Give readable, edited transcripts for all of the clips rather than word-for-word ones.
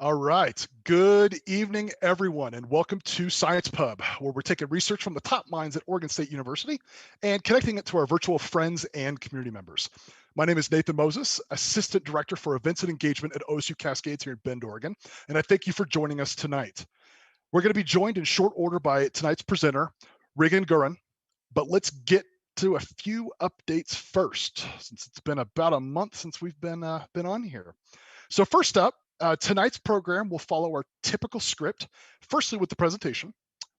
All right. Good evening, everyone, and welcome to Science Pub, where we're taking research from the top minds at Oregon State University and connecting it to our virtual friends and community members. My name is Nathan Moses, Assistant Director for Events and Engagement at OSU-Cascades here in Bend, Oregon, and I thank you for joining us tonight. We're going to be joined in short order by tonight's presenter, Regan Gurin, but let's get to a few updates first, since it's been about a month since we've been on here. So first up, tonight's program will follow our typical script, firstly with the presentation,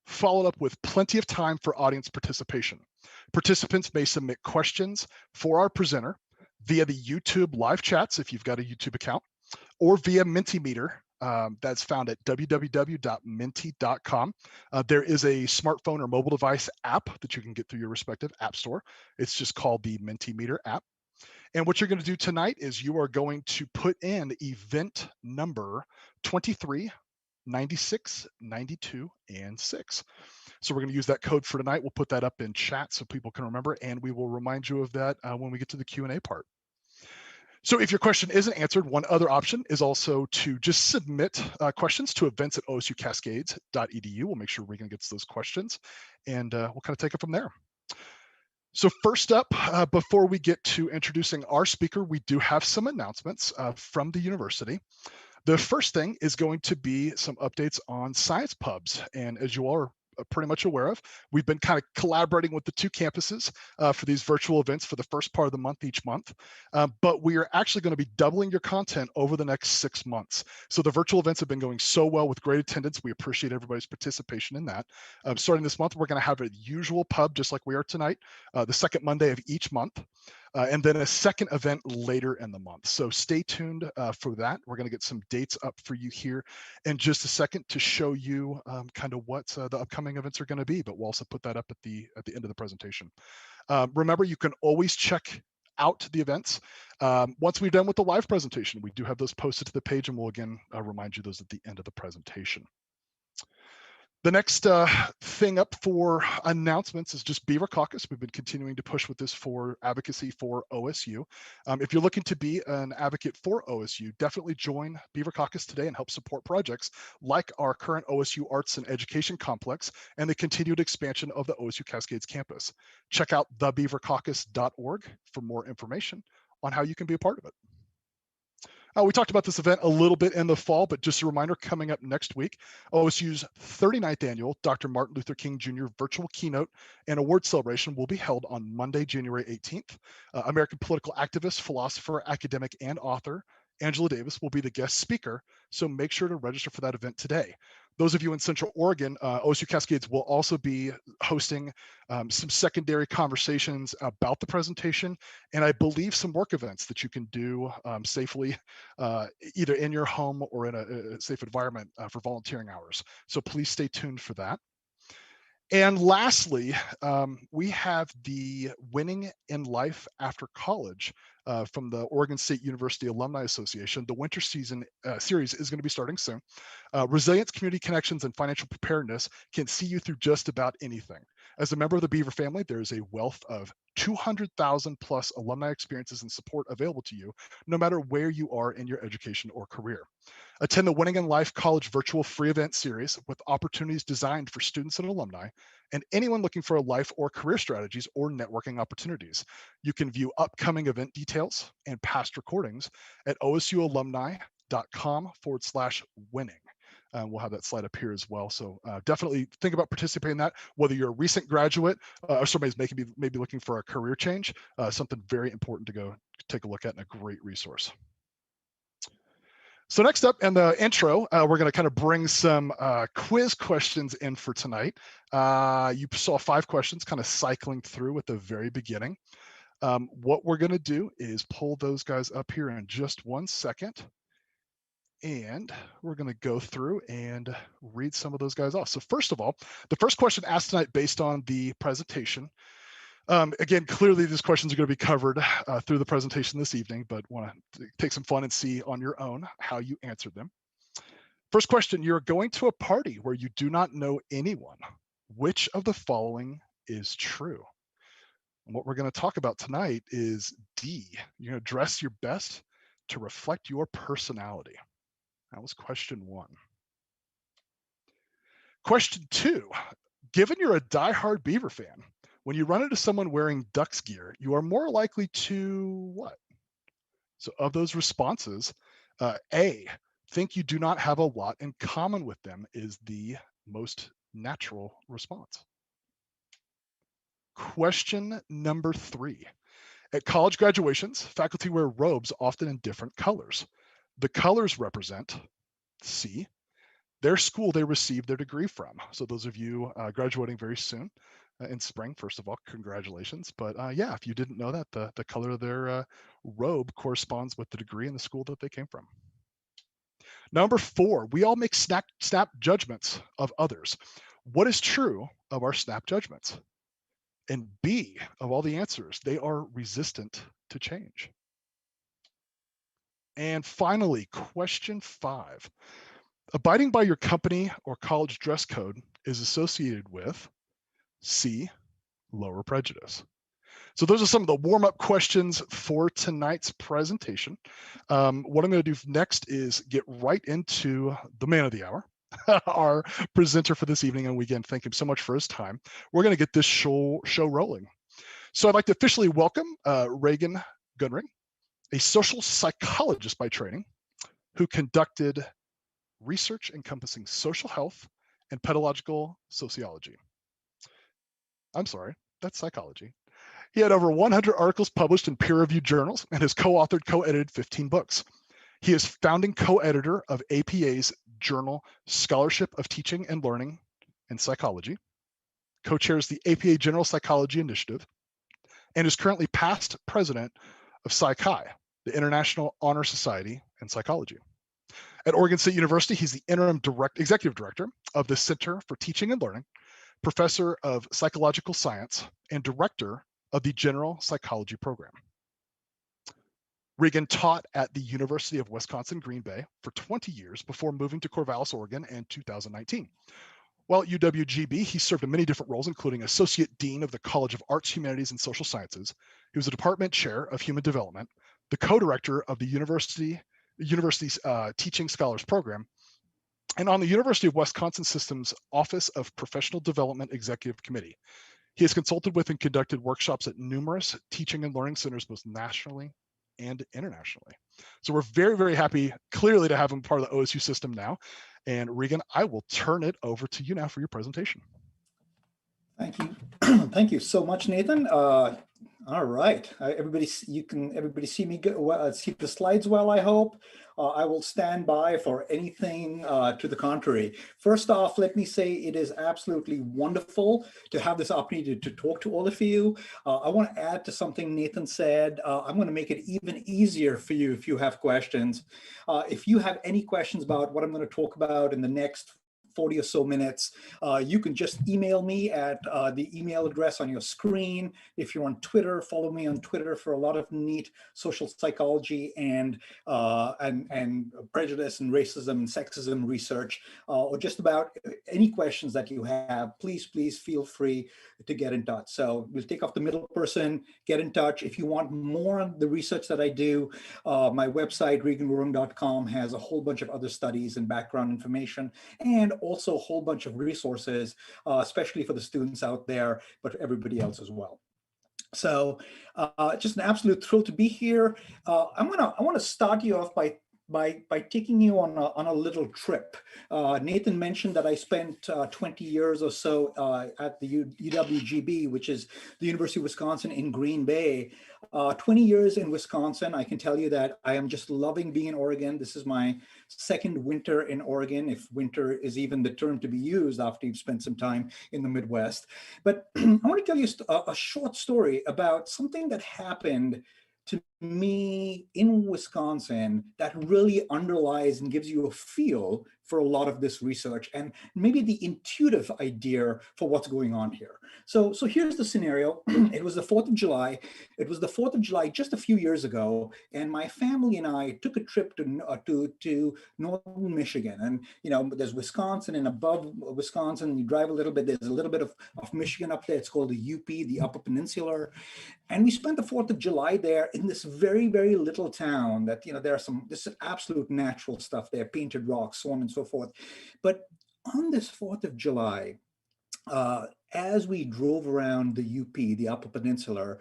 followed up with plenty of time for audience participation. Participants may submit questions for our presenter via the YouTube live chats if you've got a YouTube account, or via Mentimeter. That's found at www.menti.com. There is a smartphone or mobile device app that you can get through your respective app store. It's just called the Mentimeter app. And what you're going to do tonight is you are going to put in event number 23, 96, 92, and 6. So we're going to use that code for tonight. We'll put that up in chat so people can remember, and we will remind you of that when we get to the Q&A part. So if your question isn't answered, one other option is also to just submit questions to events at OSU-Cascades.edu. We'll make sure Regan gets those questions, and we'll kind of take it from there. So first up, before we get to introducing our speaker, we do have some announcements from the university. The first thing is going to be some updates on science pubs. And as you all are pretty much aware of, we've been kind of collaborating with the two campuses for these virtual events for the first part of the month each month. But we are actually going to be doubling your content over the next 6 months. So the virtual events have been going so well with great attendance. We appreciate everybody's participation in that. Starting this month, we're going to have a usual pub just like we are tonight, the second Monday of each month. And then a second event later in the month. So stay tuned for that. We're going to get some dates up for you here in just a second to show you kind of what the upcoming events are going to be, but we'll also put that up at the end of the presentation. Remember, you can always check out the events. Once we're done with the live presentation, we do have those posted to the page, and we'll again remind you those at the end of the presentation. The next thing up for announcements is just Beaver Caucus. We've been continuing to push with this for advocacy for OSU. If you're looking to be an advocate for OSU, definitely join Beaver Caucus today and help support projects like our current OSU Arts and Education Complex and the continued expansion of the OSU Cascades campus. Check out thebeavercaucus.org for more information on how you can be a part of it. We talked about this event a little bit in the fall, but just a reminder, coming up next week, OSU's 39th annual Dr. Martin Luther King Jr. virtual keynote and award celebration will be held on Monday, January 18th. American political activist, philosopher, academic, and author Angela Davis will be the guest speaker, so make sure to register for that event today. Those of you in Central Oregon, OSU Cascades will also be hosting some secondary conversations about the presentation, and I believe some work events that you can do safely, either in your home or in a safe environment for volunteering hours. So please stay tuned for that. And lastly, we have the Winning in Life After College from the Oregon State University Alumni Association. The winter season series is going to be starting soon. Resilience, community connections, and financial preparedness can see you through just about anything. As a member of the Beaver family, there is a wealth of 200,000 plus alumni experiences and support available to you, no matter where you are in your education or career. Attend the Winning in Life College virtual free event series with opportunities designed for students and alumni and anyone looking for a life or career strategies or networking opportunities. You can view upcoming event details and past recordings at osualumni.com/winning. We'll have that slide up here as well. So definitely think about participating in that, whether you're a recent graduate or somebody's maybe looking for a career change, something very important to go take a look at and a great resource. So next up in the intro, we're going to kind of bring some quiz questions in for tonight. You saw 5 questions kind of cycling through at the very beginning. What we're going to do is pull those guys up here in just 1 second. And we're going to go through and read some of those guys off. So first of all, the first question asked tonight based on the presentation. Again, clearly these questions are going to be covered through the presentation this evening, but want to take some fun and see on your own how you answered them. First question, you're going to a party where you do not know anyone. Which of the following is true? And what we're going to talk about tonight is D. You're going to dress your best to reflect your personality. That was question 1. Question 2, given you're a diehard Beaver fan, when you run into someone wearing Ducks gear, you are more likely to what? So of those responses, A, think you do not have a lot in common with them is the most natural response. Question number 3. At college graduations, faculty wear robes often in different colors. The colors represent C, their school they received their degree from. So those of you graduating very soon in spring, first of all, congratulations. But yeah, if you didn't know that, the color of their robe corresponds with the degree and the school that they came from. Number 4, we all make snap judgments of others. What is true of our snap judgments? And B, of all the answers, they are resistant to change. And finally, question 5. Abiding by your company or college dress code is associated with C, lower prejudice. So those are some of the warm-up questions for tonight's presentation. What I'm going to do next is get right into the man of the hour, our presenter for this evening. And again, thank him so much for his time. We're going to get this show rolling. So I'd like to officially welcome Reagan Gunring, a social psychologist by training, who conducted research encompassing social health and pedagogical sociology. I'm sorry, that's psychology. He had over 100 articles published in peer-reviewed journals and has co-authored, co-edited 15 books. He is founding co-editor of APA's journal Scholarship of Teaching and Learning in Psychology, co-chairs the APA General Psychology Initiative, and is currently past president of PsyChi, the International Honor Society in Psychology. At Oregon State University, he's the interim executive director of the Center for Teaching and Learning, professor of psychological science, and director of the General Psychology Program. Reagan taught at the University of Wisconsin-Green Bay for 20 years before moving to Corvallis, Oregon in 2019. While at UWGB, he served in many different roles, including Associate Dean of the College of Arts, Humanities, and Social Sciences. He was a department chair of Human Development, the co-director of the university's Teaching Scholars Program, and on the University of Wisconsin System's Office of Professional Development Executive Committee. He has consulted with and conducted workshops at numerous teaching and learning centers, both nationally and internationally. So we're very, very happy, clearly, to have him part of the OSU system now. And Regan, I will turn it over to you now for your presentation. Thank you. Thank you so much, Nathan. All right, everybody see me see the slides well, I hope. I will stand by for anything to the contrary. First off, let me say it is absolutely wonderful to have this opportunity to talk to all of you. I want to add to something Nathan said. I'm going to make it even easier for you if you have questions. If you have any questions about what I'm going to talk about in the next 40 or so minutes, you can just email me at the email address on your screen. If you're on Twitter, follow me on Twitter for a lot of neat social psychology and prejudice and racism and sexism research, or just about any questions that you have. Please feel free to get in touch. So we'll take off the middle person, get in touch. If you want more on the research that I do, my website, reganwurung.com, has a whole bunch of other studies and background information, and also a whole bunch of resources, especially for the students out there, but for everybody else as well. So just an absolute thrill to be here. I want to start you off by taking you on a little trip. Nathan mentioned that I spent 20 years or so at the UWGB, which is the University of Wisconsin in Green Bay. 20 years in Wisconsin. I can tell you that I am just loving being in Oregon. This is my second winter in Oregon, if winter is even the term to be used after you've spent some time in the Midwest. But I want to tell you a short story about something that happened to me in Wisconsin that really underlies and gives you a feel for a lot of this research and maybe the intuitive idea for what's going on here. So here's the scenario. It was the 4th of July. It was the 4th of July just a few years ago, and my family and I took a trip to northern Michigan. And there's Wisconsin, and above Wisconsin, you drive a little bit. There's a little bit of Michigan up there. It's called the UP, the Upper Peninsula. And we spent the 4th of July there in this very, very little town that, there are this is absolute natural stuff there, painted rocks, so on and so forth. But on this 4th of July, as we drove around the UP, the Upper Peninsula,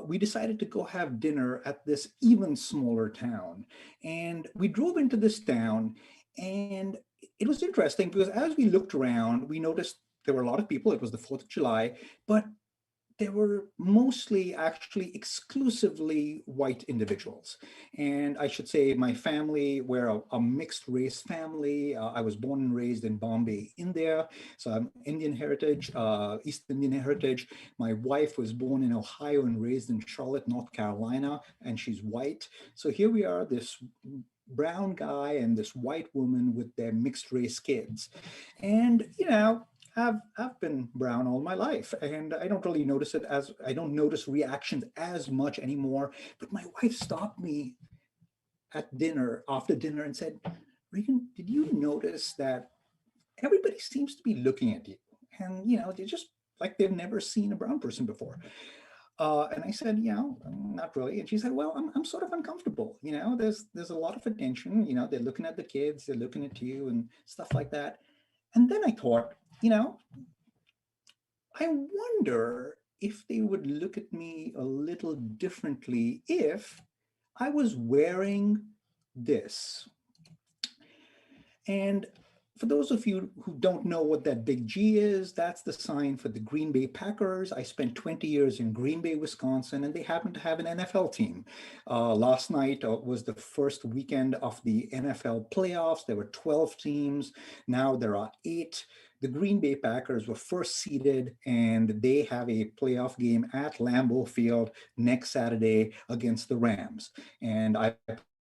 we decided to go have dinner at this even smaller town. And we drove into this town, and it was interesting because as we looked around, we noticed there were a lot of people. It was the 4th of July, but there were mostly actually exclusively white individuals. And I should say my family, we're a mixed race family. I was born and raised in Bombay, India. So I'm Indian heritage, East Indian heritage. My wife was born in Ohio and raised in Charlotte, North Carolina, and she's white. So here we are, this brown guy and this white woman with their mixed race kids. And, I've been brown all my life, and I don't really notice it as, I don't notice reactions as much anymore. But my wife stopped me at dinner, after dinner, and said, "Regan, did you notice that everybody seems to be looking at you? And, they're just like they've never seen a brown person before." And I said, not really. And she said, "Well, I'm sort of uncomfortable. There's a lot of attention. They're looking at the kids, they're looking at you and stuff like that." And then I thought, I wonder if they would look at me a little differently if I was wearing this. And for those of you who don't know what that big G is, that's the sign for the Green Bay Packers. I spent 20 years in Green Bay, Wisconsin, and they happen to have an NFL team. Last night was the first weekend of the NFL playoffs. There were 12 teams. Now there are 8. The Green Bay Packers were first seeded, and they have a playoff game at Lambeau Field next Saturday against the Rams. And I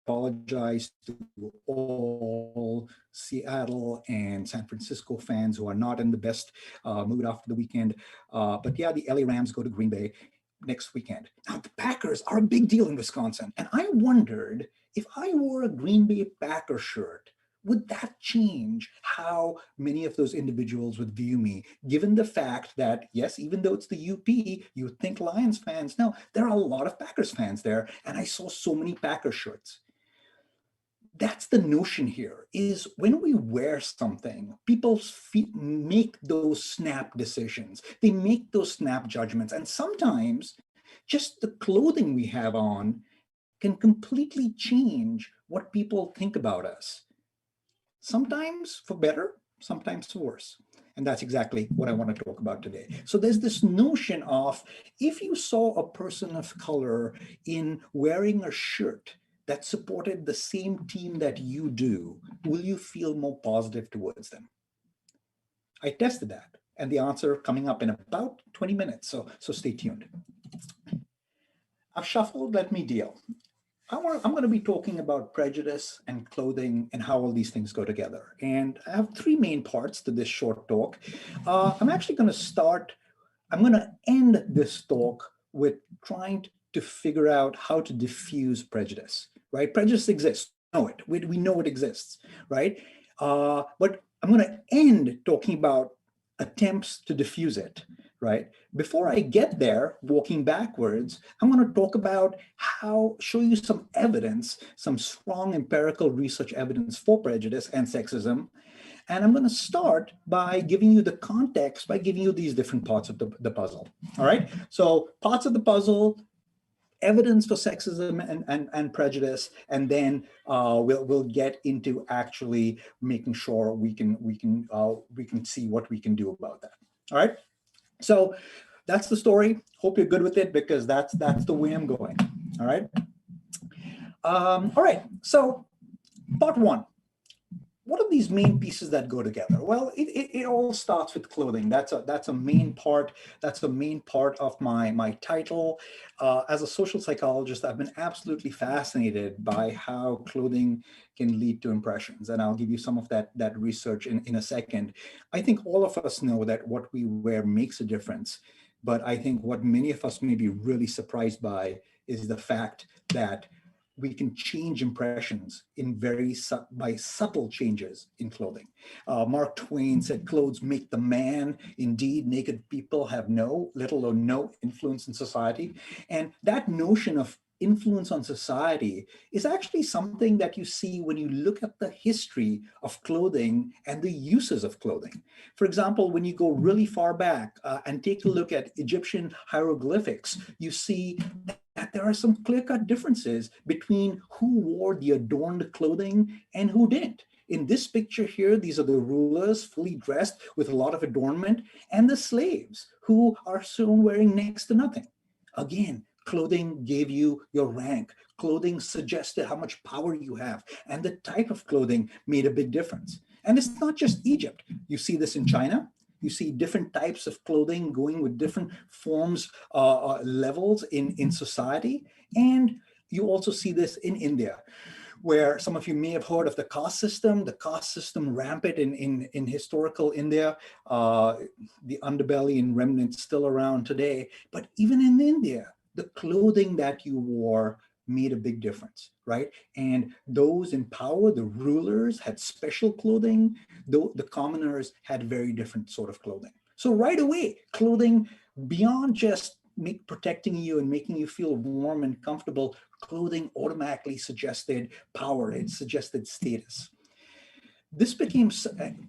apologize to all Seattle and San Francisco fans who are not in the best mood after the weekend. But yeah, the LA Rams go to Green Bay next weekend. Now, the Packers are a big deal in Wisconsin. And I wondered if I wore a Green Bay Packer shirt, would that change how many of those individuals would view me, given the fact that, yes, even though it's the UP, you would think Lions fans. No, there are a lot of Packers fans there, and I saw so many Packer shirts. That's the notion here, is when we wear something, people make those snap decisions. They make those snap judgments. And sometimes just the clothing we have on can completely change what people think about us. Sometimes for better, sometimes for worse. And that's exactly what I want to talk about today. So there's this notion of, if you saw a person of color in wearing a shirt that supported the same team that you do, will you feel more positive towards them? I tested that, and the answer coming up in about 20 minutes, so stay tuned. I've shuffled, let me deal. I'm going to be talking about prejudice and clothing and how all these things go together. And I have 3 main parts to this short talk. I'm actually going to end this talk with trying to figure out how to diffuse prejudice, right? Prejudice exists, we know it. We know it exists, right? But I'm going to end talking about attempts to diffuse it, right? Before I get there, walking backwards, I'm going to talk about show you some evidence, some strong empirical research evidence for prejudice and sexism. And I'm going to start by giving you the context, by giving you these different parts of the puzzle. All right. So parts of the puzzle, evidence for sexism and prejudice, and then we'll get into actually making sure we can see what we can do about that. All right. So that's the story. Hope you're good with it, because that's the way I'm going. All right. All right. So part 1. What are these main pieces that go together? Well, it all starts with clothing. That's a main part. That's a main part of my title. As a social psychologist, I've been absolutely fascinated by how clothing can lead to impressions, and I'll give you some of that research in a second. I think all of us know that what we wear makes a difference, but I think what many of us may be really surprised by is the fact that we can change impressions by subtle changes in clothing. Mark Twain said, "Clothes make the man. Indeed, naked people have little or no influence in society." And that notion of influence on society is actually something that you see when you look at the history of clothing and the uses of clothing. For example, when you go really far back and take a look at Egyptian hieroglyphics, you see that there are some clear-cut differences between who wore the adorned clothing and who didn't. In this picture here, these are the rulers fully dressed with a lot of adornment, and the slaves who are soon wearing next to nothing. Again, clothing gave you your rank. Clothing suggested how much power you have, and the type of clothing made a big difference. And it's not just Egypt. You see this in China. You see different types of clothing going with different forms, levels in society. And you also see this in India, where some of you may have heard of the caste system rampant in historical India, the underbelly and remnants still around today. But even in India, the clothing that you wore made a big difference, right? And those in power, the rulers, had special clothing, though the commoners had very different sort of clothing. So right away, clothing, beyond just protecting you and making you feel warm and comfortable, clothing automatically suggested power. It suggested status. This became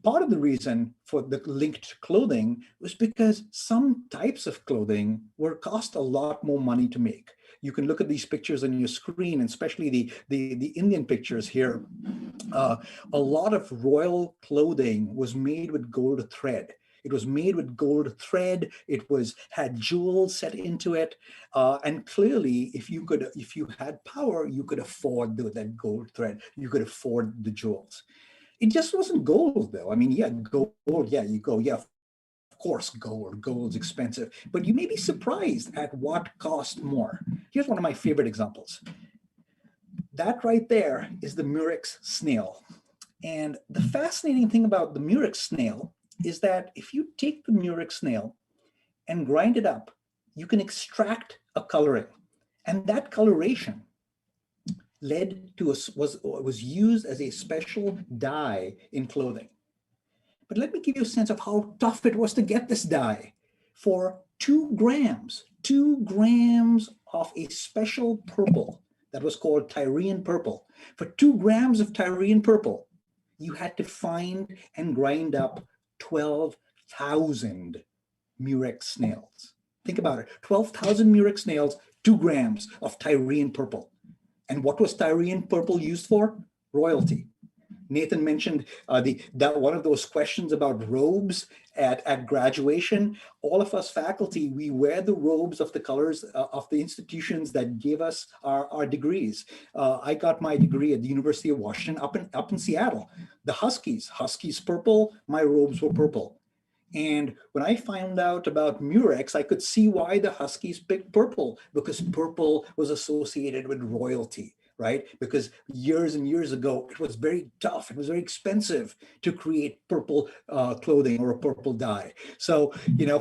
part of the reason for the link to clothing was because some types of clothing were cost a lot more money to make. You can look at these pictures on your screen, and especially the Indian pictures here. A lot of royal clothing was made with gold thread. It was made with gold thread. It had jewels set into it, and clearly, if you had power, you could afford that gold thread. You could afford the jewels. It just wasn't gold, though. I mean, yeah, gold. Yeah, you go. Yeah, of course, gold. Gold's expensive, but you may be surprised at what cost more. Here's one of my favorite examples. That right there is the Murex snail, and the fascinating thing about the Murex snail is that if you take the Murex snail and grind it up, you can extract a coloring. And that coloration led to was used as a special dye in clothing. But let me give you a sense of how tough it was to get this dye. For 2 grams of a special purple that was called Tyrian purple, for 2 grams of Tyrian purple, you had to find and grind up 12,000 Murex snails. Think about it, 12,000 Murex snails, 2 grams of Tyrian purple. And what was Tyrian purple used for? Royalty. Nathan mentioned that one of those questions about robes at graduation. All of us faculty, we wear the robes of the colors of the institutions that gave us our degrees. I got my degree at the University of Washington up in Seattle. The Huskies purple, my robes were purple. And when I found out about Murex, I could see why the Huskies picked purple, because purple was associated with royalty, right? Because years and years ago, it was very tough. It was very expensive to create purple clothing or a purple dye. So,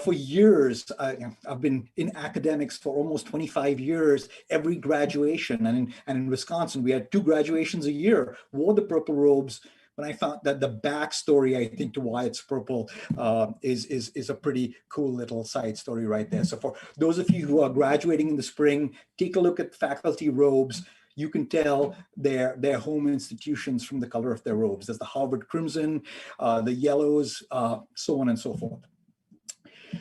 for years, I've been in academics for almost 25 years. Every graduation, and in Wisconsin, we had 2 graduations a year, wore the purple robes. When I found that the backstory, I think, to why it's purple is a pretty cool little side story right there. So for those of you who are graduating in the spring, take a look at faculty robes. You can tell their home institutions from the color of their robes. There's the Harvard Crimson, the yellows, so on and so forth.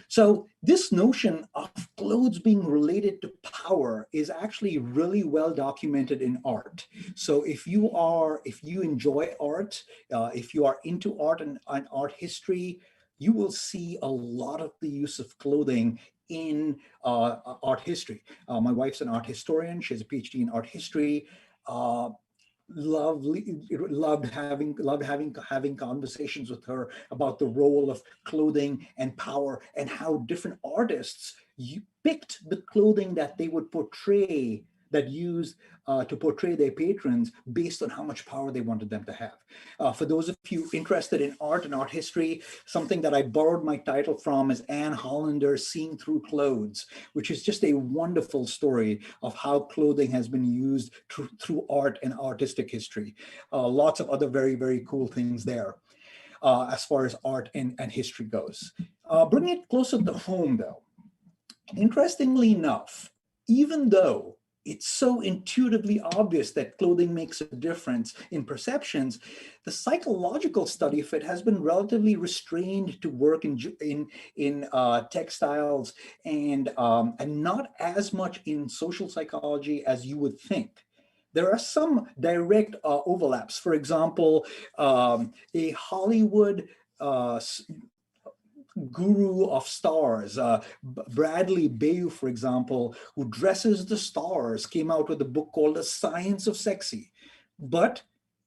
So this notion of clothes being related to power is actually really well documented in art. So if you enjoy art, if you are into art and art history, you will see a lot of the use of clothing in art history. My wife's an art historian. She has a PhD in art history. Loved having conversations with her about the role of clothing and power, and how different artists picked the clothing that they would portray, that used to portray their patrons based on how much power they wanted them to have. For those of you interested in art and art history, something that I borrowed my title from is Anne Hollander's Seeing Through Clothes, which is just a wonderful story of how clothing has been used through art and artistic history. Lots of other very, very cool things there as far as art and history goes. Bringing it closer to home, though, interestingly enough, even though it's so intuitively obvious that clothing makes a difference in perceptions. The psychological study of it has been relatively restrained to work in textiles and not as much in social psychology as you would think. There are some direct overlaps. For example, a Hollywood guru of stars, Bradley Bayou, for example, who dresses the stars, came out with a book called The Science of Sexy. But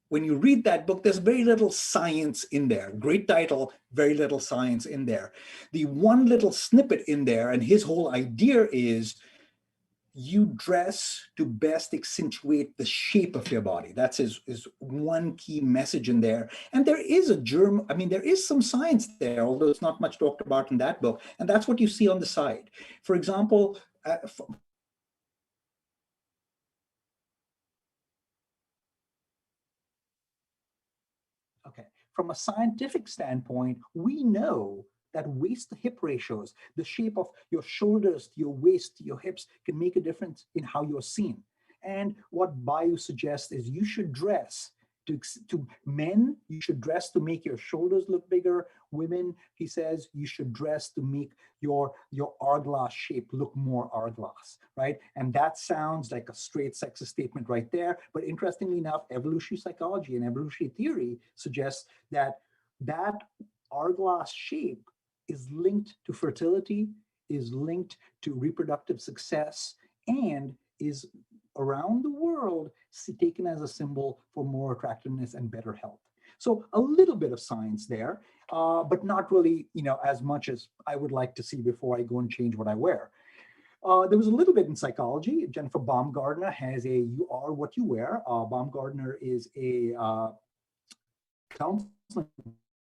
when you read that book, there's very little science in there. Great title, very little science in there. The one little snippet in there, and his whole idea is you dress to best accentuate the shape of your body. That's his one key message in there. And there is there is some science there, although it's not much talked about in that book. And that's what you see on the side. For example, okay, from a scientific standpoint, we know that waist to hip ratios, the shape of your shoulders to your waist to your hips, can make a difference in how you're seen. And what Bayou suggests is you should dress to men, you should dress to make your shoulders look bigger. Women, he says, you should dress to make your hourglass shape look more hourglass, right? And that sounds like a straight sexist statement right there. But interestingly enough, evolutionary psychology and evolutionary theory suggests that that hourglass shape is linked to fertility, is linked to reproductive success, and is around the world taken as a symbol for more attractiveness and better health. So a little bit of science there, but not really, as much as I would like to see before I go and change what I wear. There was a little bit in psychology. Jennifer Baumgardner has a "You Are What You Wear." Baumgardner is a counseling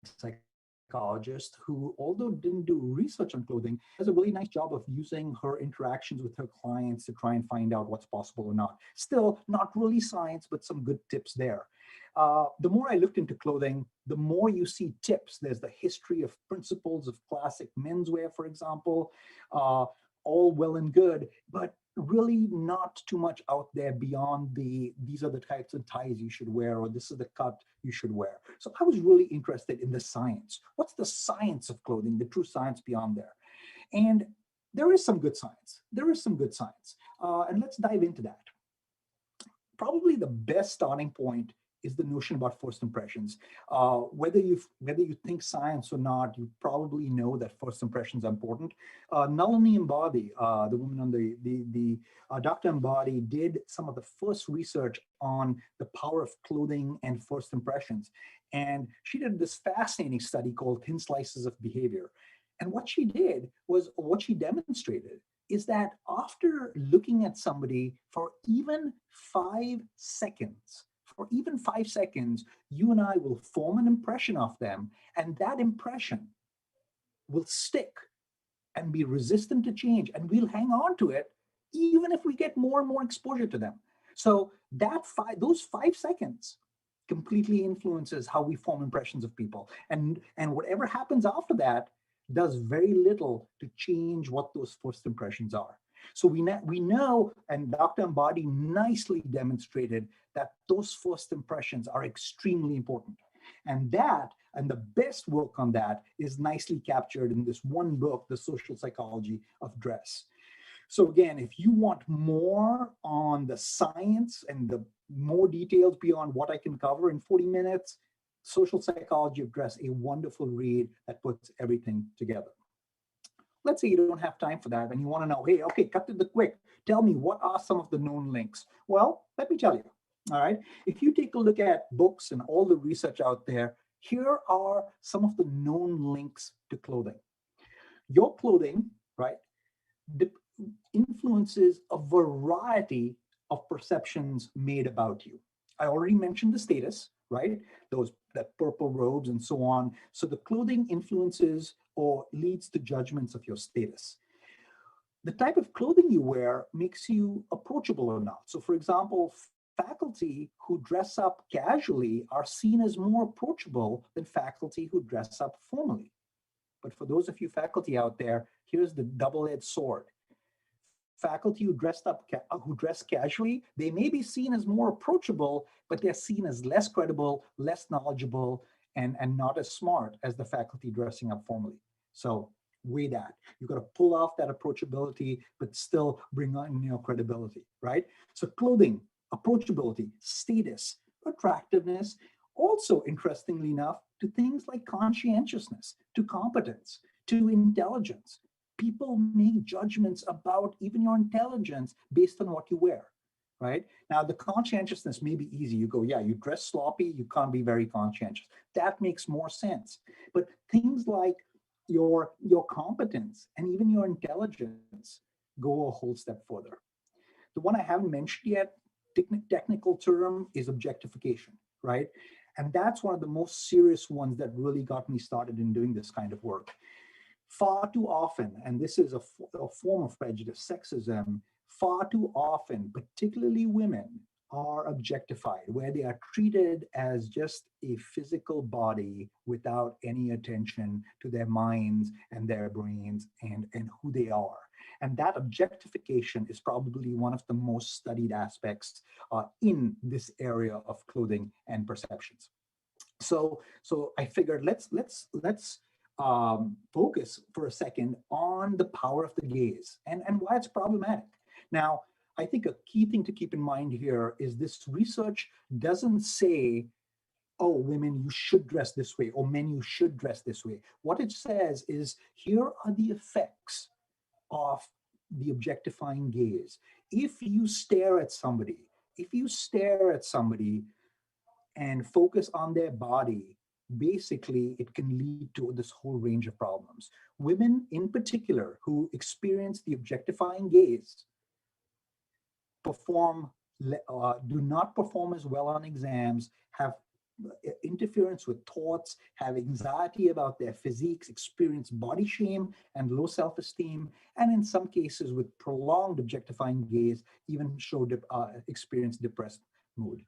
psychologist who, although didn't do research on clothing, does a really nice job of using her interactions with her clients to try and find out what's possible or not. Still, not really science, but some good tips there. The more I looked into clothing, the more you see tips. There's the history of principles of classic menswear, for example, all well and good, but really not too much out there beyond these are the types of ties you should wear, or this is the cut you should wear. So I was really interested in the science. What's the science of clothing, the true science beyond there? And there is some good science. There is some good science. And let's dive into that. Probably the best starting point is the notion about first impressions. Whether you think science or not, you probably know that first impressions are important. Nalini Ambadi, the woman on the Dr. Ambadi, did some of the first research on the power of clothing and first impressions. And she did this fascinating study called Thin Slices of Behavior. And what she did was, what she demonstrated is that after looking at somebody for even 5 seconds, you and I will form an impression of them, and that impression will stick and be resistant to change, and we'll hang on to it even if we get more and more exposure to them. So those 5 seconds completely influences how we form impressions of people, and whatever happens after that does very little to change what those first impressions are. So we know, and Dr. Ambadi nicely demonstrated that those first impressions are extremely important. And the best work on that is nicely captured in this one book, The Social Psychology of Dress. So again, if you want more on the science and the more details beyond what I can cover in 40 minutes, Social Psychology of Dress, a wonderful read that puts everything together. Let's say you don't have time for that and you want to know, hey, okay, cut to the quick. Tell me, what are some of the known links? Well, let me tell you, all right? If you take a look at books and all the research out there, here are some of the known links to clothing. Your clothing, right, influences a variety of perceptions made about you. I already mentioned the status, right? That purple robes and so on. So the clothing influences or leads to judgments of your status. The type of clothing you wear makes you approachable or not. So for example, faculty who dress up casually are seen as more approachable than faculty who dress up formally. But for those of you faculty out there, here's the double-edged sword. Faculty who who dress casually, they may be seen as more approachable, but they're seen as less credible, less knowledgeable, and not as smart as the faculty dressing up formally. So weigh that. You've got to pull off that approachability, but still bring on credibility, right? So clothing, approachability, status, attractiveness, also interestingly enough, to things like conscientiousness, to competence, to intelligence. People make judgments about even your intelligence based on what you wear, right? Now, the conscientiousness may be easy. You go, yeah, you dress sloppy, you can't be very conscientious. That makes more sense. But things like your competence and even your intelligence go a whole step further. The one I haven't mentioned yet, technical term, is objectification, right? And that's one of the most serious ones that really got me started in doing this kind of work. Far too often, and this is a form of prejudice, sexism, far too often, particularly women, are objectified, where they are treated as just a physical body without any attention to their minds and their brains and who they are. And that objectification is probably one of the most studied aspects in this area of clothing and perceptions. So I figured let's focus for a second on the power of the gaze and why it's problematic. Now, I think a key thing to keep in mind here is this research doesn't say, oh, women, you should dress this way, or men, you should dress this way. What it says is, here are the effects of the objectifying gaze. If you stare at somebody, and focus on their body, basically it can lead to this whole range of problems. Women in particular who experience the objectifying gaze do not perform as well on exams, have interference with thoughts, have anxiety about their physiques, experience body shame and low self-esteem, and in some cases with prolonged objectifying gaze, even experience depressed mood,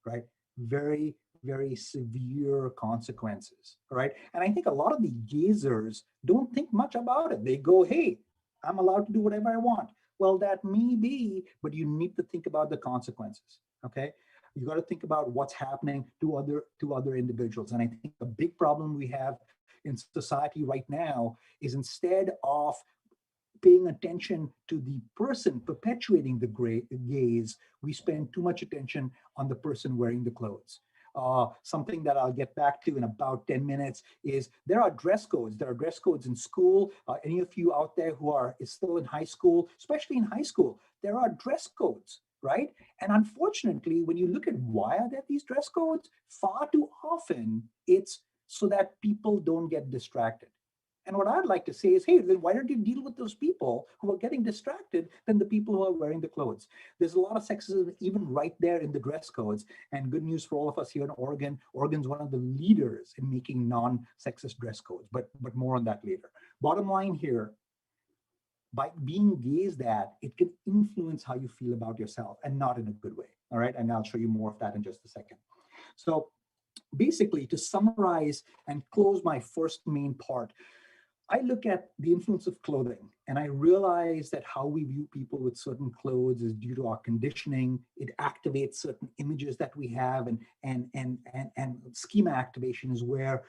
right? Very, very severe consequences, right? And I think a lot of the gazers don't think much about it. They go, hey, I'm allowed to do whatever I want. Well, that may be, but you need to think about the consequences, okay? You got to think about what's happening to other individuals. And I think a big problem we have in society right now is, instead of paying attention to the person perpetuating the gaze, we spend too much attention on the person wearing the clothes. Something that I'll get back to in about 10 minutes is there are dress codes. There are dress codes in school. Any of you out there who is still in high school, especially in high school, there are dress codes, right? And unfortunately, when you look at why are there these dress codes, far too often it's so that people don't get distracted. And what I'd like to say is, hey, then why don't you deal with those people who are getting distracted than the people who are wearing the clothes? There's a lot of sexism even right there in the dress codes. And good news for all of us here in Oregon. Oregon's one of the leaders in making non-sexist dress codes, but more on that later. Bottom line here, by being gazed at, it can influence how you feel about yourself, and not in a good way. All right, and I'll show you more of that in just a second. So basically, to summarize and close my first main part, I look at the influence of clothing, and I realize that how we view people with certain clothes is due to our conditioning. It activates certain images that we have, and schema activation is where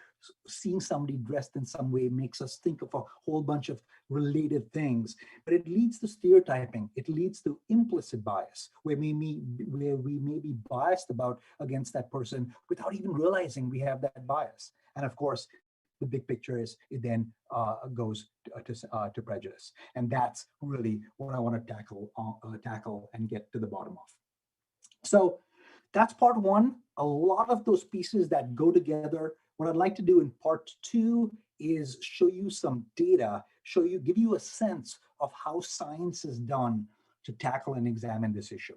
seeing somebody dressed in some way makes us think of a whole bunch of related things. But it leads to stereotyping. It leads to implicit bias, where we may be biased against that person without even realizing we have that bias. And of course, the big picture is it then goes to prejudice, and that's really what I want to tackle and get to the bottom of. So that's part one. A lot of those pieces that go together. What I'd like to do in part two is show you some data, give you a sense of how science is done to tackle and examine this issue.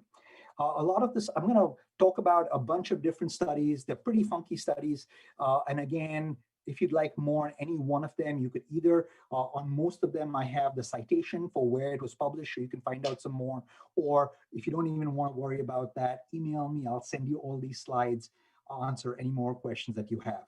A lot of this, I'm going to talk about a bunch of different studies. They're pretty funky studies, and again, if you'd like more on any one of them, you could either, on most of them, I have the citation for where it was published, so you can find out some more. Or if you don't even want to worry about that, email me. I'll send you all these slides. I'll answer any more questions that you have.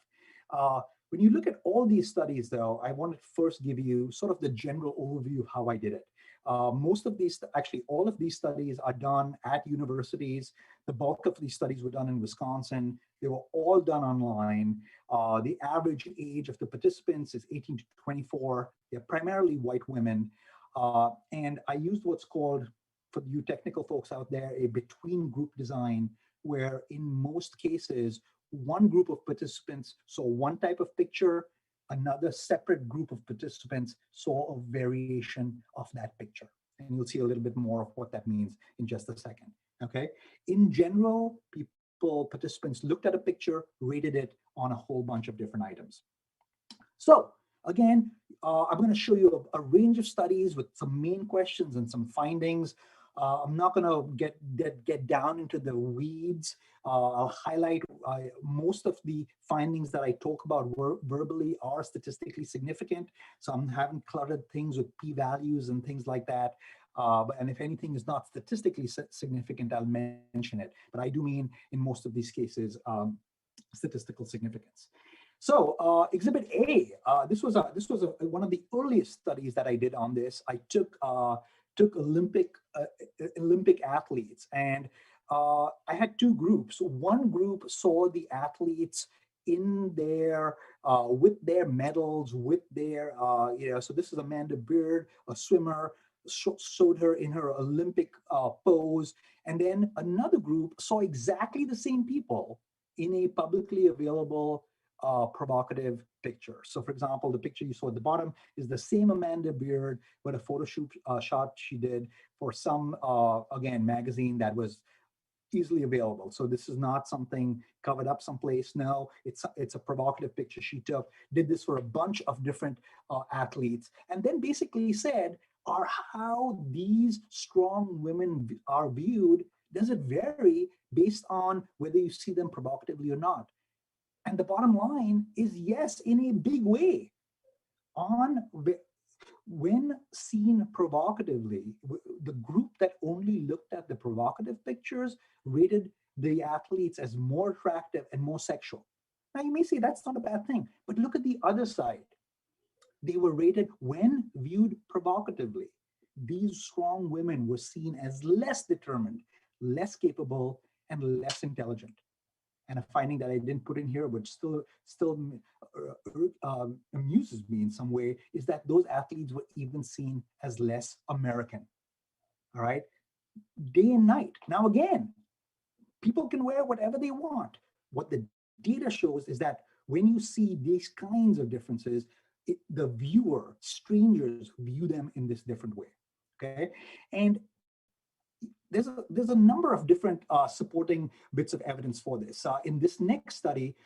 When you look at all these studies, though, I want to first give you sort of the general overview of how I did it. Most of these, actually all of these studies are done at universities. The bulk of these studies were done in Wisconsin. They were all done online. The average age of the participants is 18 to 24. They're primarily white women. And I used what's called, for you technical folks out there, a between group design, where in most cases, one group of participants saw one type of picture, another separate group of participants saw a variation of that picture. And you'll see a little bit more of what that means in just a second, okay? In general, participants looked at a picture, rated it on a whole bunch of different items. So again, I'm going to show you a range of studies with some main questions and some findings. I'm not going to get down into the weeds. I'll highlight most of the findings that I talk about verbally are statistically significant. So I haven't cluttered things with p-values and things like that. And if anything is not statistically significant, I'll mention it. But I do mean in most of these cases, statistical significance. So Exhibit A, this was one of the earliest studies that I did on this. I took Olympic athletes, and I had two groups. One group saw the athletes in their with their medals, with their so this is Amanda Beard, a swimmer, showed her in her Olympic pose, and then another group saw exactly the same people in a publicly available provocative picture. So for example, the picture you saw at the bottom is the same Amanda Beard, but a photo shoot shot she did for some, again, magazine that was easily available. So this is not something covered up someplace. No, it's a provocative picture she took, did this for a bunch of different athletes, and then basically said, are how these strong women are viewed, does it vary based on whether you see them provocatively or not? And the bottom line is yes, in a big way. When seen provocatively, the group that only looked at the provocative pictures rated the athletes as more attractive and more sexual. Now you may say that's not a bad thing, but look at the other side. They were rated, when viewed provocatively, these strong women were seen as less determined, less capable, and less intelligent. And a finding that I didn't put in here, but still amuses me in some way, is that those athletes were even seen as less American. All right, day and night. Now again, people can wear whatever they want. What the data shows is that when you see these kinds of differences, the viewer, strangers, view them in this different way. Okay, and there's a number of different supporting bits of evidence for this. In this next study,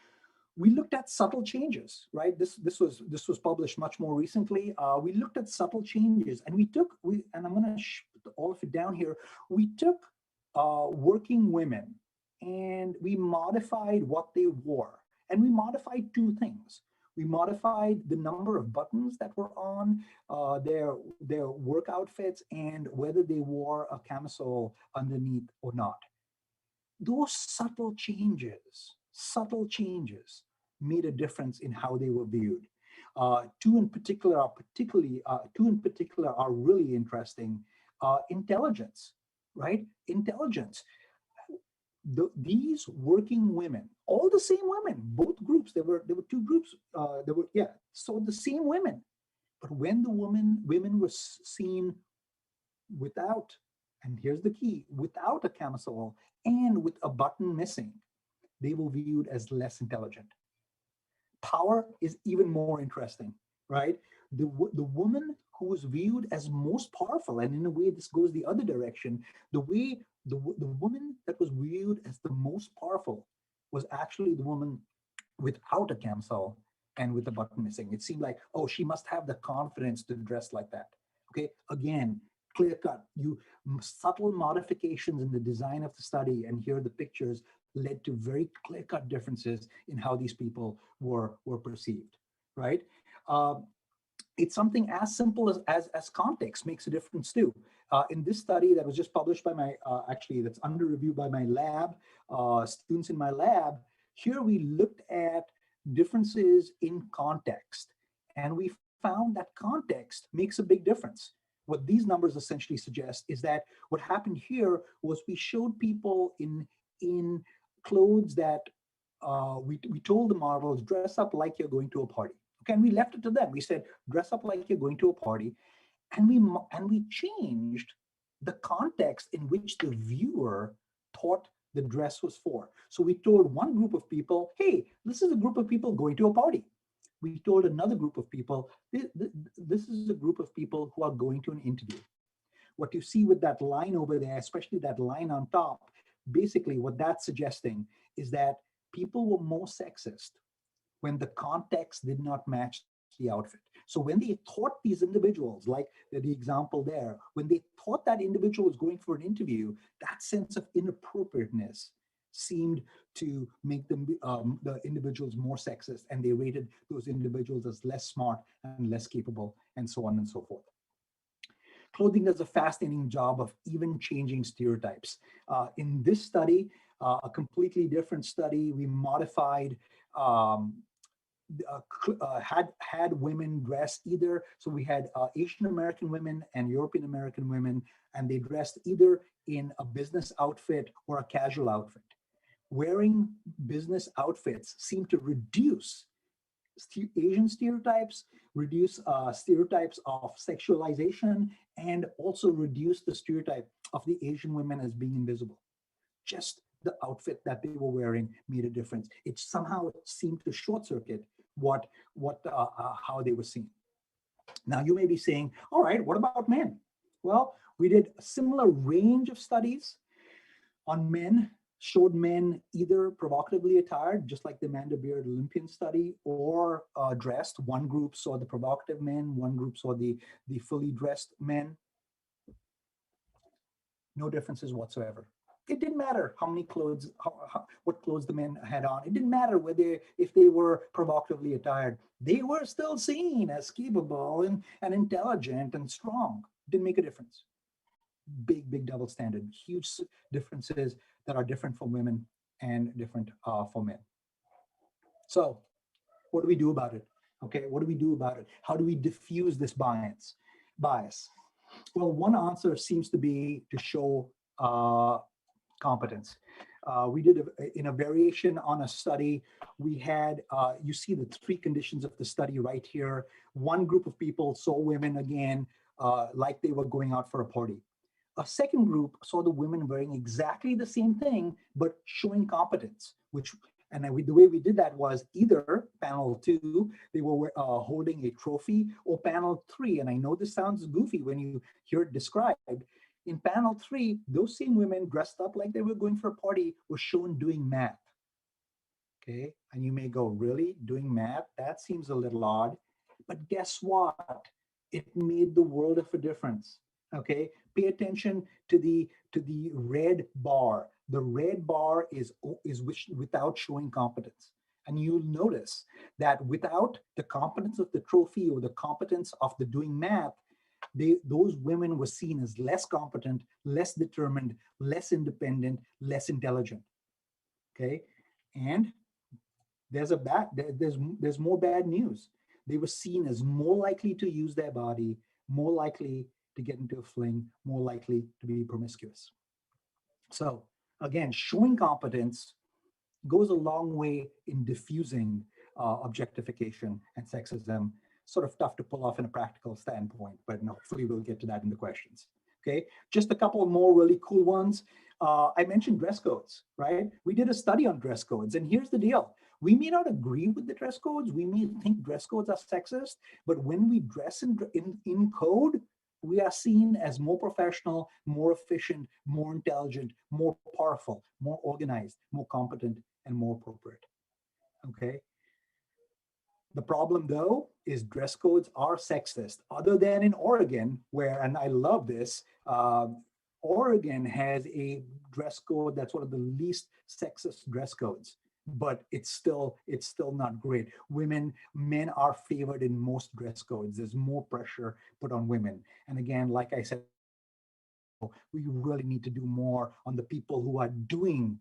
we looked at subtle changes, right? This was published much more recently. We looked at subtle changes, and and I'm going to put all of it down here. We took working women, and we modified what they wore, and we modified two things. We modified the number of buttons that were on their work outfits and whether they wore a camisole underneath or not. Those subtle changes made a difference in how they were viewed. Two in particular are really interesting. Intelligence, right? Intelligence. These working women, all the same women, both groups, there were two groups, so the same women. But when the women were seen without, and here's the key, without a camisole and with a button missing, they were viewed as less intelligent. Power is even more interesting, right? The woman who was viewed as most powerful, and in a way this goes the other direction, the woman that was viewed as the most powerful was actually the woman without a camisole and with the button missing. It seemed like, oh, she must have the confidence to dress like that. Okay, again, clear cut, subtle modifications in the design of the study, and here are the pictures, led to very clear-cut differences in how these people were perceived, right? It's something as simple as context makes a difference too. In this study that was just published by my, actually that's under review by my lab, students in my lab, here we looked at differences in context, and we found that context makes a big difference. what these numbers essentially suggest is that what happened here was we showed people in clothes that we told the models, dress up like you're going to a party. Okay, and we left it to them. We said, dress up like you're going to a party, and we changed the context in which the viewer thought the dress was for. So we told one group of people, hey, this is a group of people going to a party. We told another group of people, this is a group of people who are going to an interview. What you see with that line over there, especially that line on top, basically what that's suggesting is that people were more sexist when the context did not match the outfit. So when they thought these individuals, like the example there, when they thought that individual was going for an interview, that sense of inappropriateness seemed to make them the individuals more sexist, and they rated those individuals as less smart and less capable, and so on and so forth. Clothing does a fascinating job of even changing stereotypes. In this study, a completely different study, we modified had women dress either. So we had Asian American women and European American women, and they dressed either in a business outfit or a casual outfit. Wearing business outfits seemed to reduce Asian stereotypes, reduce stereotypes of sexualization, and also reduce the stereotype of the Asian women as being invisible. Just the outfit that they were wearing made a difference. It somehow seemed to short circuit how they were seen. Now you may be saying, all right, what about men? Well, we did a similar range of studies on men, showed men either provocatively attired, just like the Amanda Beard Olympian study, or dressed. One group saw the provocative men, one group saw the fully dressed men. No differences whatsoever. It didn't matter how many clothes, what clothes the men had on. It didn't matter whether if they were provocatively attired. They were still seen as capable and intelligent and strong. Didn't make a difference. Big double standard. Huge differences that are different for women and different for men. So what do we do about it? Okay, what do we do about it? How do we diffuse this bias? Well, one answer seems to be to show competence. We did in a variation on a study, we had, you see the three conditions of the study right here. One group of people saw women again, like they were going out for a party. A second group saw the women wearing exactly the same thing, but showing competence, the way we did that was either panel 2, they were holding a trophy, or panel 3, and I know this sounds goofy when you hear it described. In panel 3, those same women dressed up like they were going for a party were shown doing math. Okay, and you may go, really? Doing math? That seems a little odd. But guess what? It made the world of a difference. Okay, pay attention to the red bar. The red bar is without showing competence. And you'll notice that without the competence of the trophy or the competence of the doing math, those women were seen as less competent, less determined, less independent, less intelligent. Okay, and there's more bad news. They were seen as more likely to use their body, more likely to get into a fling, more likely to be promiscuous. So again, showing competence goes a long way in diffusing objectification and sexism. Sort of tough to pull off in a practical standpoint, but hopefully we'll get to that in the questions. Okay, just a couple of more really cool ones. I mentioned dress codes, right? We did a study on dress codes, and here's the deal. We may not agree with the dress codes. We may think dress codes are sexist, but when we dress in code, we are seen as more professional, more efficient, more intelligent, more powerful, more organized, more competent, and more appropriate. Okay. The problem, though, is dress codes are sexist, other than in Oregon, where, and I love this, Oregon has a dress code that's one of the least sexist dress codes, but it's still not great. Men are favored in most dress codes. There's more pressure put on women. And again, like I said, we really need to do more on the people who are doing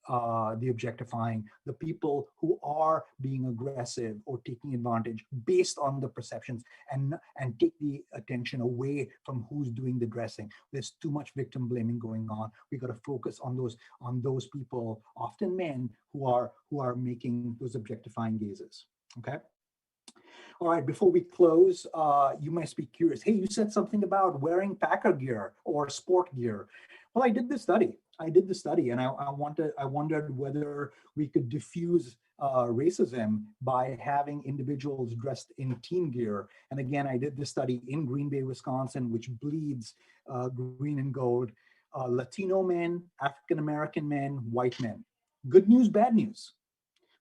the objectifying, the people who are being aggressive or taking advantage based on the perceptions, and take the attention away from who's doing the dressing. There's too much victim blaming going on. We got to focus on those people, often men, who are making those objectifying gazes. Okay. All right, before we close, you must be curious. Hey, you said something about wearing Packer gear or sport gear. Well, I did the study. And I wondered whether we could diffuse racism by having individuals dressed in team gear. And again, I did this study in Green Bay, Wisconsin, which bleeds green and gold. Latino men, African American men, white men. Good news, bad news.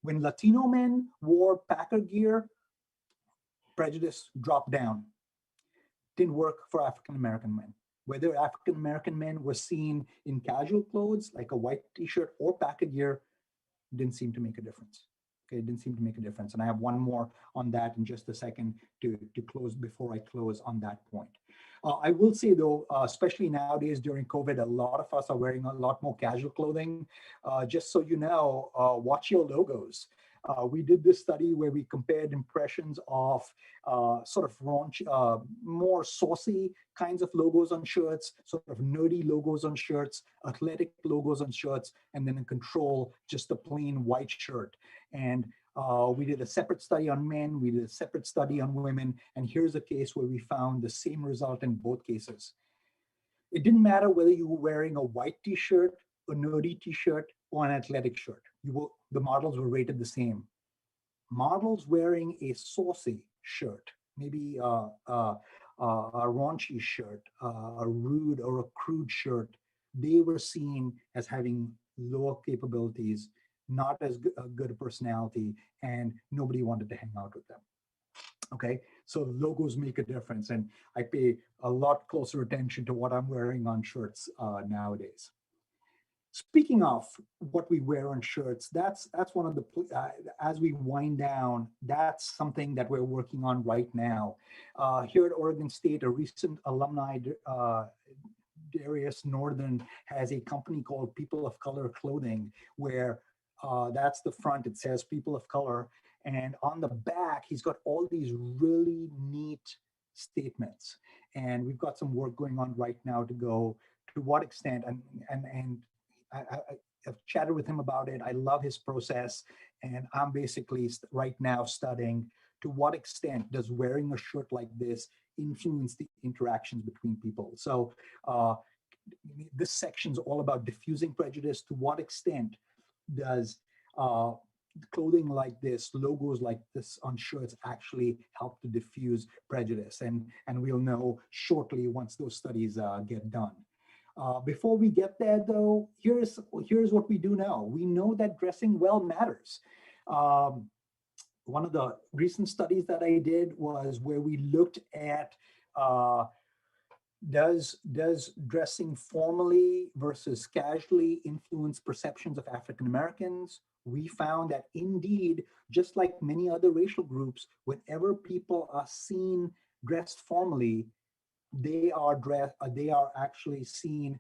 When Latino men wore Packer gear, prejudice dropped down. Didn't work for African American men. Whether African American men were seen in casual clothes like a white t-shirt or Packer gear, didn't seem to make a difference. Okay, it didn't seem to make a difference. And I have one more on that in just a second to close before I close on that point. I will say though, especially nowadays during COVID, a lot of us are wearing a lot more casual clothing. Just so you know, watch your logos. We did this study where we compared impressions of sort of raunch, more saucy kinds of logos on shirts, sort of nerdy logos on shirts, athletic logos on shirts, and then in control, just a plain white shirt. And we did a separate study on men, we did a separate study on women, and here's a case where we found the same result in both cases. It didn't matter whether you were wearing a white t-shirt, a nerdy t-shirt, or an athletic shirt. The models were rated the same. Models wearing a saucy shirt, maybe a raunchy shirt, a rude or a crude shirt, they were seen as having lower capabilities, not as good a personality, and nobody wanted to hang out with them. Okay, so logos make a difference, and I pay a lot closer attention to what I'm wearing on shirts nowadays. Speaking of what we wear on shirts, that's one of the as we wind down, that's something that we're working on right now. Here at Oregon State, a recent alumni, Darius Northern, has a company called People of Color Clothing, where that's the front. It says People of Color, and on the back, he's got all these really neat statements. And we've got some work going on right now to go to what extent, and I've chatted with him about it. I love his process, and I'm basically right now studying to what extent does wearing a shirt like this influence the interactions between people. So this section is all about diffusing prejudice. To what extent does clothing like this, logos like this on shirts actually help to diffuse prejudice? And we'll know shortly once those studies get done. Before we get there, though, here's what we do know. We know that dressing well matters. One of the recent studies that I did was where we looked at does dressing formally versus casually influence perceptions of African Americans? We found that indeed, just like many other racial groups, whenever people are seen dressed formally, they are actually seen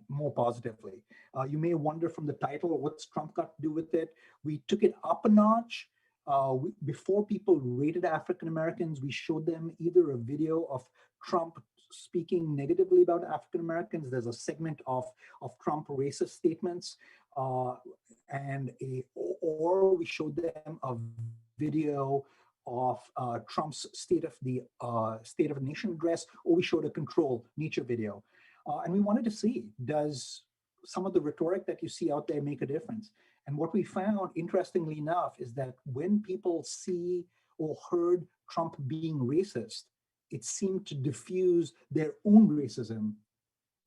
more positively. You may wonder from the title, what's Trump got to do with it? We took it up a notch. Before people rated African Americans, we showed them either a video of Trump speaking negatively about African Americans. There's a segment of Trump racist statements, or we showed them a video of Trump's State of the Nation address, or we showed a control nature video. And we wanted to see, does some of the rhetoric that you see out there make a difference? And what we found, interestingly enough, is that when people see or heard Trump being racist, it seemed to diffuse their own racism,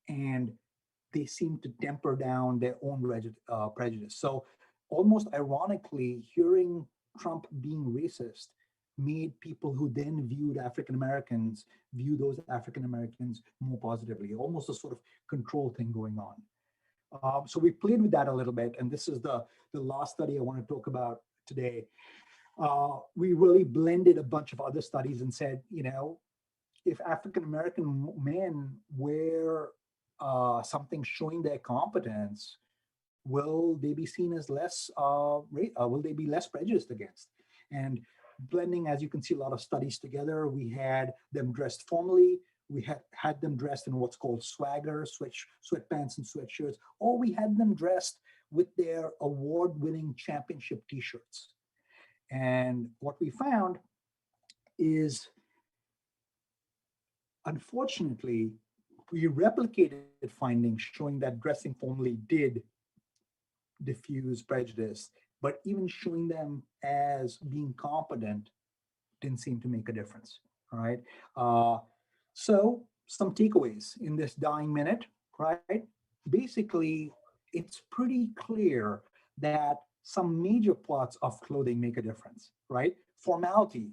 and they seemed to temper down their own prejudice. So almost ironically, hearing Trump being racist made people who then viewed African Americans view those African Americans more positively, almost a sort of control thing going on. So we played with that a little bit, and this is the last study I want to talk about today. We really blended a bunch of other studies and said, if African American men wear something showing their competence, will they be seen as less, will they be less prejudiced against? And blending, as you can see, a lot of studies together. We had them dressed formally. We had them dressed in what's called swagger, sweatpants and sweatshirts, or we had them dressed with their award-winning championship T-shirts. And what we found is, unfortunately, we replicated findings showing that dressing formally did diffuse prejudice, but even showing them as being competent didn't seem to make a difference. All right. So some takeaways in this dying minute, right? Basically, it's pretty clear that some major parts of clothing make a difference, right? Formality.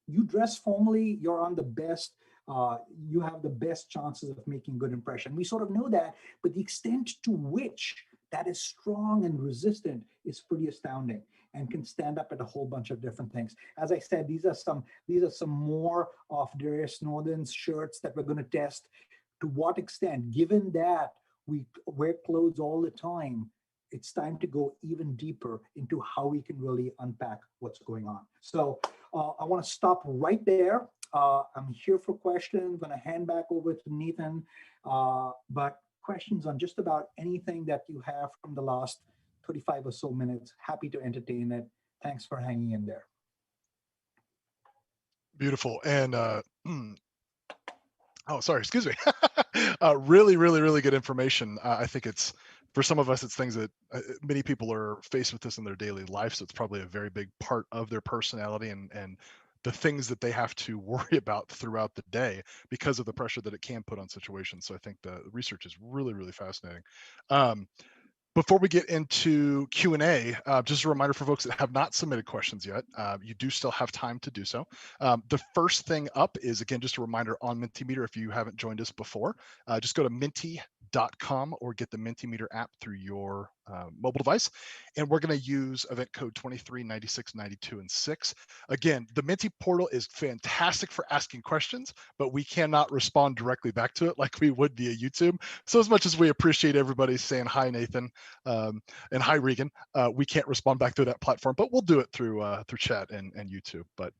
You dress formally, you're on the best, you have the best chances of making good impression. We sort of know that, but the extent to which that is strong and resistant is pretty astounding and can stand up at a whole bunch of different things. As I said, these are some more of Darius Northern's shirts that we're going to test. To what extent, given that we wear clothes all the time, it's time to go even deeper into how we can really unpack what's going on. So I want to stop right there. I'm here for questions. I'm going to hand back over to Nathan. But questions on just about anything that you have from the last 35 or so minutes, happy to entertain it. Thanks for hanging in there. Beautiful. And oh, sorry, excuse me. Really, really, really good information. I think it's, for some of us, it's things that many people are faced with this in their daily life. So it's probably a very big part of their personality and the things that they have to worry about throughout the day because of the pressure that it can put on situations. So I think the research is really, really fascinating. Before we get into Q&A, just a reminder for folks that have not submitted questions yet, you do still have time to do so. The first thing up is, again, just a reminder on Mentimeter. If you haven't joined us before, just go to menti.com or get the Mentimeter app through your mobile device. And we're going to use event code 239692 and 6. Again, the Menti portal is fantastic for asking questions, but we cannot respond directly back to it like we would via YouTube. So as much as we appreciate everybody saying hi, Nathan, and hi, Regan, we can't respond back through that platform, but we'll do it through chat and YouTube. But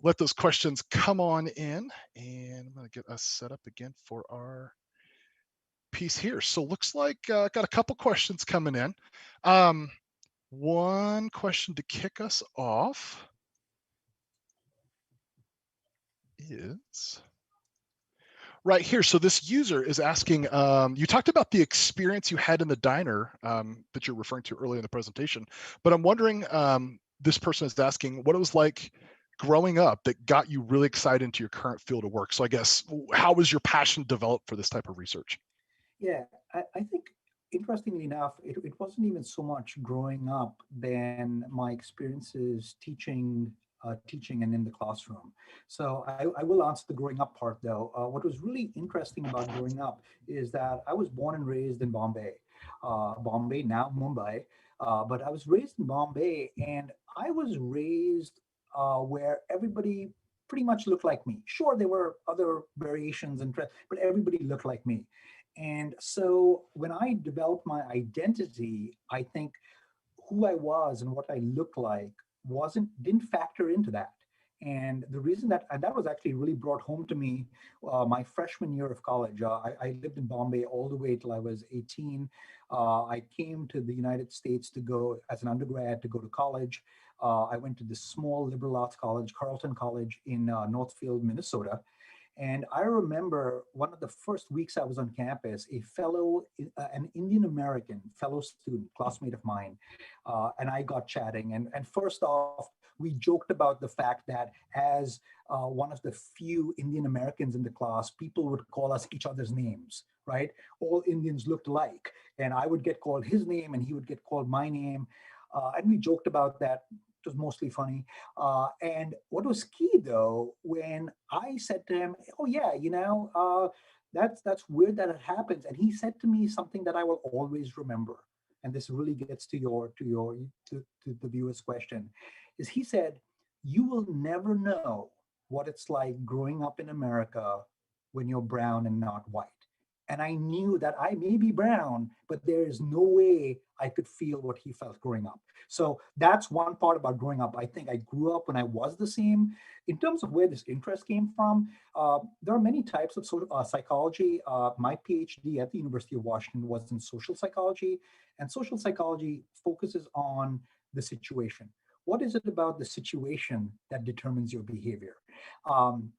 let those questions come on in, and I'm going to get us set up again for our piece here. So looks like got a couple questions coming in. One question to kick us off is right here. So this user is asking, you talked about the experience you had in the diner that you're referring to earlier in the presentation, but I'm wondering, this person is asking what it was like growing up that got you really excited into your current field of work. So I guess, how was your passion developed for this type of research? Yeah, I think interestingly enough, it wasn't even so much growing up than my experiences teaching and in the classroom. So I will answer the growing up part though. What was really interesting about growing up is that I was born and raised in Bombay, Bombay, now Mumbai, but I was raised in Bombay, and I was raised where everybody pretty much looked like me. Sure, there were other variations and but everybody looked like me. And so when I developed my identity, I think who I was and what I looked like didn't factor into that. And the reason and that was actually really brought home to me my freshman year of college. I lived in Bombay all the way till I was 18. I came to the United States to go as an undergrad to go to college. I went to this small liberal arts college, Carleton College in Northfield, Minnesota. And I remember one of the first weeks I was on campus, an Indian American fellow student, classmate of mine, and I got chatting. And first off, we joked about the fact that as one of the few Indian Americans in the class, people would call us each other's names, right? All Indians looked alike. And I would get called his name and he would get called my name. And we joked about that. It was mostly funny. And what was key though, when I said to him, "Oh yeah, that's weird that it happens," and he said to me something that I will always remember. And this really gets to the viewer's question, is he said, "You will never know what it's like growing up in America when you're brown and not white." And I knew that I may be brown, but there is no way I could feel what he felt growing up. So that's one part about growing up. I think I grew up when I was the same. In terms of where this interest came from, there are many types of psychology. My PhD at the University of Washington was in social psychology, and social psychology focuses on the situation. What is it about the situation that determines your behavior? Um,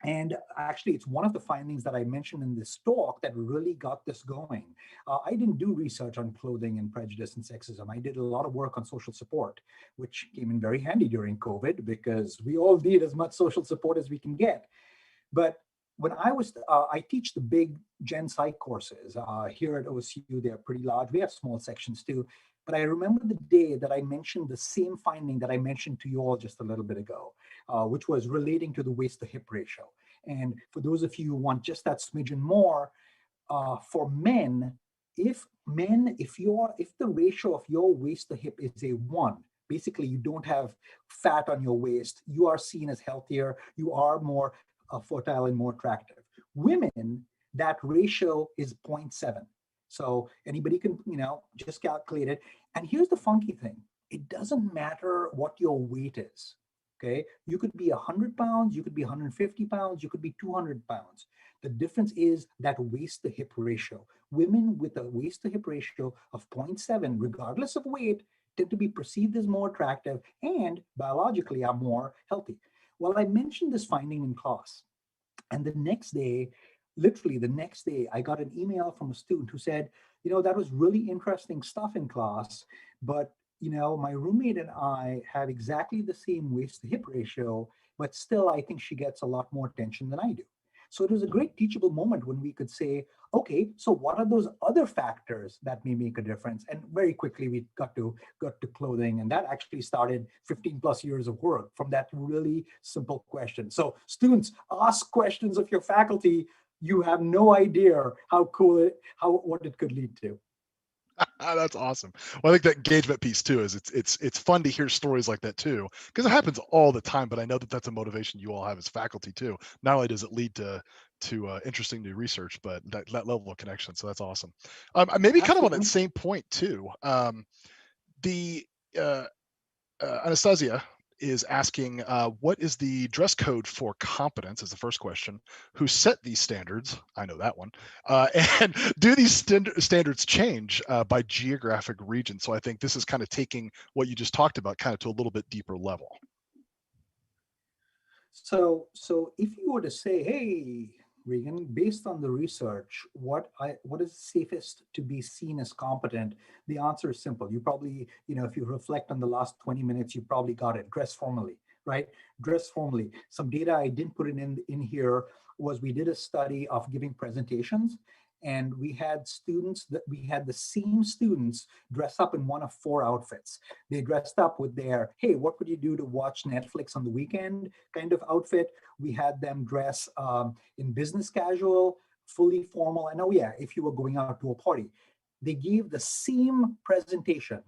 and actually, it's one of the findings that I mentioned in this talk that really got this going. I didn't do research on clothing and prejudice and sexism. I did a lot of work on social support, which came in very handy during COVID because we all need as much social support as we can get. But when I teach the big Gen Psych courses here at OSU. They're pretty large. We have small sections too. But I remember the day that I mentioned the same finding that I mentioned to you all just a little bit ago, which was relating to the waist to hip ratio. And for those of you who want just that smidgen more, for men, if the ratio of your waist to hip is a 1, basically you don't have fat on your waist, you are seen as healthier, you are more fertile and more attractive. Women, that ratio is zero point 0.7. So anybody can, just calculate it. And here's the funky thing. It doesn't matter what your weight is. Okay. You could be 100 pounds, you could be 150 pounds, you could be 200 pounds. The difference is that waist to hip ratio. Women with a waist to hip ratio of zero point 0.7, regardless of weight, tend to be perceived as more attractive and biologically are more healthy. Well, I mentioned this finding in class. And the next day, literally the next day, I got an email from a student who said, that was really interesting stuff in class, but my roommate and I have exactly the same waist to hip ratio, but still I think she gets a lot more attention than I do. So it was a great teachable moment when we could say, okay, so what are those other factors that may make a difference? And very quickly we got to clothing, and that actually started 15 plus years of work from that really simple question. So students, ask questions of your faculty. You have no idea how what it could lead to. That's awesome. Well, I think that engagement piece too is it's fun to hear stories like that too, because it happens all the time. But I know that that's a motivation you all have as faculty too. Not only does it lead to interesting new research, but that level of connection. So that's awesome. Maybe kind of on that Absolutely. same point too. The Anastasia is asking, what is the dress code for competence? Is the first question. Who set these standards? I know that one. And do these standards change by geographic region? So I think this is kind of taking what you just talked about kind of to a little bit deeper level. So if you were to say, hey, Regan, based on the research, what is safest to be seen as competent? The answer is simple. You probably, if you reflect on the last 20 minutes, you probably got it. Dress formally, right? Dress formally. Some data I didn't put it in here was we did a study of giving presentations, and we had the same students dress up in one of 4 outfits. They dressed up with their, hey, what would you do to watch Netflix on the weekend kind of outfit. We had them dress in business casual, fully formal. And oh yeah, if you were going out to a party, they gave the same presentation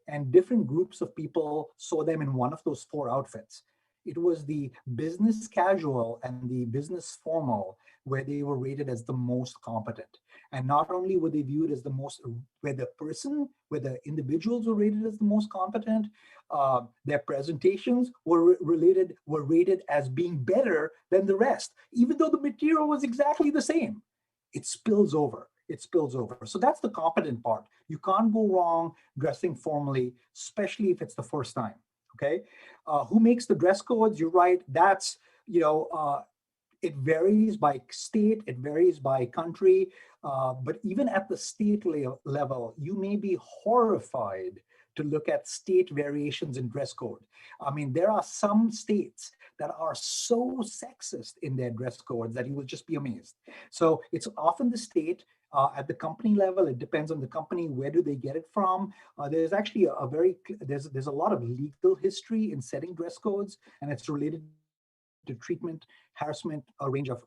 and different groups of people saw them in one of those 4 outfits. It was the business casual and the business formal where they were rated as the most competent. And not only were they viewed as the most, where the individuals were rated as the most competent, their presentations were rated as being better than the rest, even though the material was exactly the same. It spills over. It spills over. So that's the competent part. You can't go wrong dressing formally, especially if it's the first time. Okay, who makes the dress codes? You're right. That's it varies by state, it varies by country, but even at the state level, you may be horrified to look at state variations in dress code. I mean, there are some states that are so sexist in their dress codes that you will just be amazed. So it's often the state. At the company level, it depends on the company. Where do they get it from? There's actually there's a lot of legal history in setting dress codes, and it's related to treatment, harassment, a range of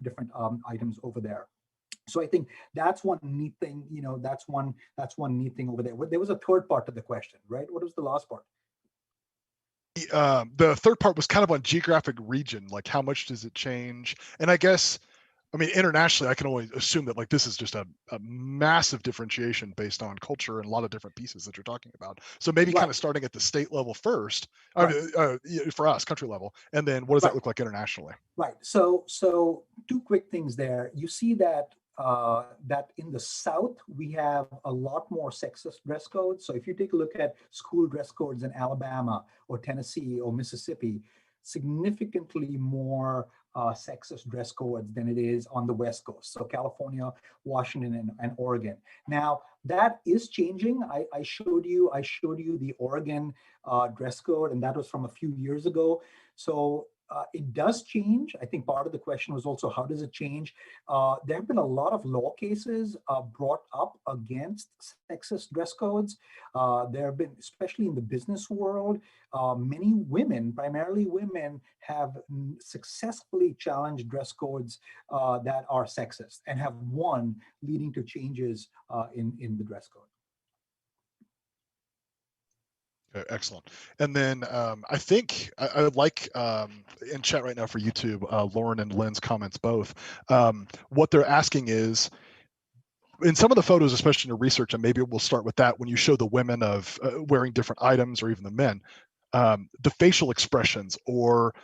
different items over there. So I think that's one neat thing. That's one neat thing over there. There was a third part to the question, right? What was the last part? The third part was kind of on geographic region, like how much does it change? And I guess I mean, internationally, I can only assume that like this is just a massive differentiation based on culture and a lot of different pieces that you're talking about. So maybe Right, kind of starting at the state level first, right, for us, country level, and then what does that right. look like internationally? Right. So two quick things there. You see that that in the South we have a lot more sexist dress codes. So if you take a look at school dress codes in Alabama or Tennessee or Mississippi, significantly more sexist dress codes than it is on the West Coast. So California, Washington, and Oregon. Now that is changing. I showed you the Oregon dress code, and that was from a few years ago. So it does change. I think part of the question was also how does it change? There have been a lot of law cases brought up against sexist dress codes. There have been, especially in the business world, many women, primarily women, have successfully challenged dress codes that are sexist and have won, leading to changes in the dress code. Okay, excellent. And then I think I would like in chat right now for YouTube, Lauren and Lynn's comments both. What they're asking is, in some of the photos, especially in your research, and maybe we'll start with that, when you show the women of wearing different items or even the men, the facial expressions or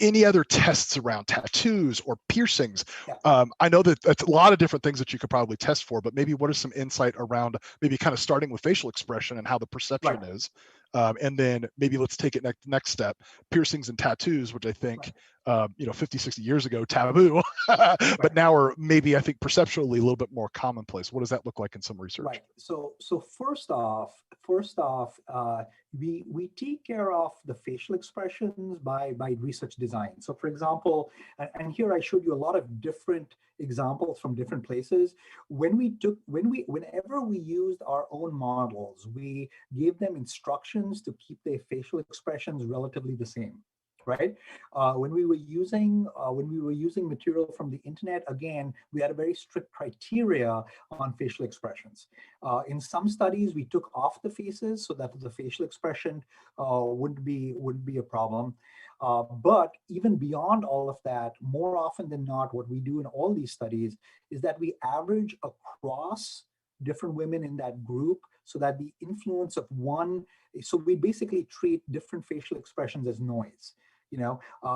any other tests around tattoos or piercings. Yeah. I know that that's a lot of different things that you could probably test for, but maybe what is some insight around maybe kind of starting with facial expression and how the Right. perception is? And then maybe let's take it next step, piercings and tattoos, which I think, Right. 50, 60 years ago, taboo, but Right. now are maybe, I think, perceptually a little bit more commonplace. What does that look like in some research? Right. So first off, we take care of the facial expressions by research design. So, for example, and here I showed you a lot of different examples from different places. Whenever we used our own models, we gave them instructions to keep their facial expressions relatively the same. Right. When we were using material from the internet, again, we had a very strict criteria on facial expressions. In some studies, we took off the faces so that the facial expression wouldn't be a problem. But even beyond all of that, more often than not, what we do in all these studies is that we average across different women in that group so that the influence of one, so we basically treat different facial expressions as noise.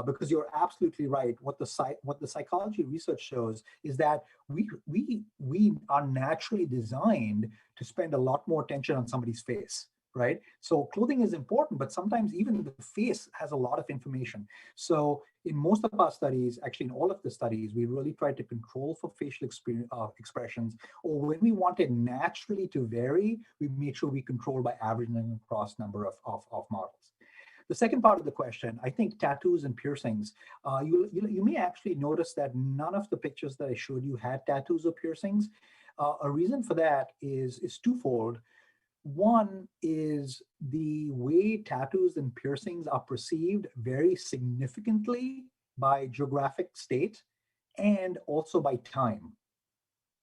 Because you're absolutely right. What the psychology research shows is that we are naturally designed to spend a lot more attention on somebody's face, right? So clothing is important, but sometimes even the face has a lot of information. So in most of our studies, actually in all of the studies, we really try to control for facial expressions, or when we want it naturally to vary, we make sure we control by averaging across number of models. The second part of the question, I think tattoos and piercings. You may actually notice that none of the pictures that I showed you had tattoos or piercings. A reason for that is twofold. One is the way tattoos and piercings are perceived vary significantly by geographic state and also by time,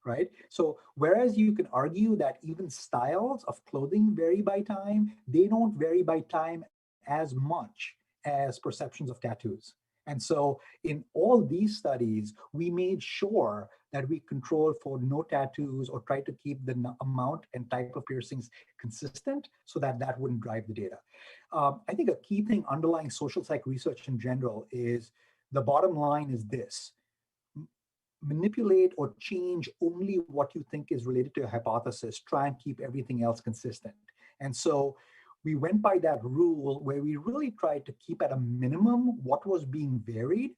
right? So whereas you can argue that even styles of clothing vary by time, they don't vary by time as much as perceptions of tattoos. And so in all these studies, we made sure that we controlled for no tattoos or try to keep the amount and type of piercings consistent so that that wouldn't drive the data. I think a key thing underlying social psych research in general is the bottom line is this: manipulate or change only what you think is related to a hypothesis, try and keep everything else consistent. And so we went by that rule where we really tried to keep at a minimum what was being varied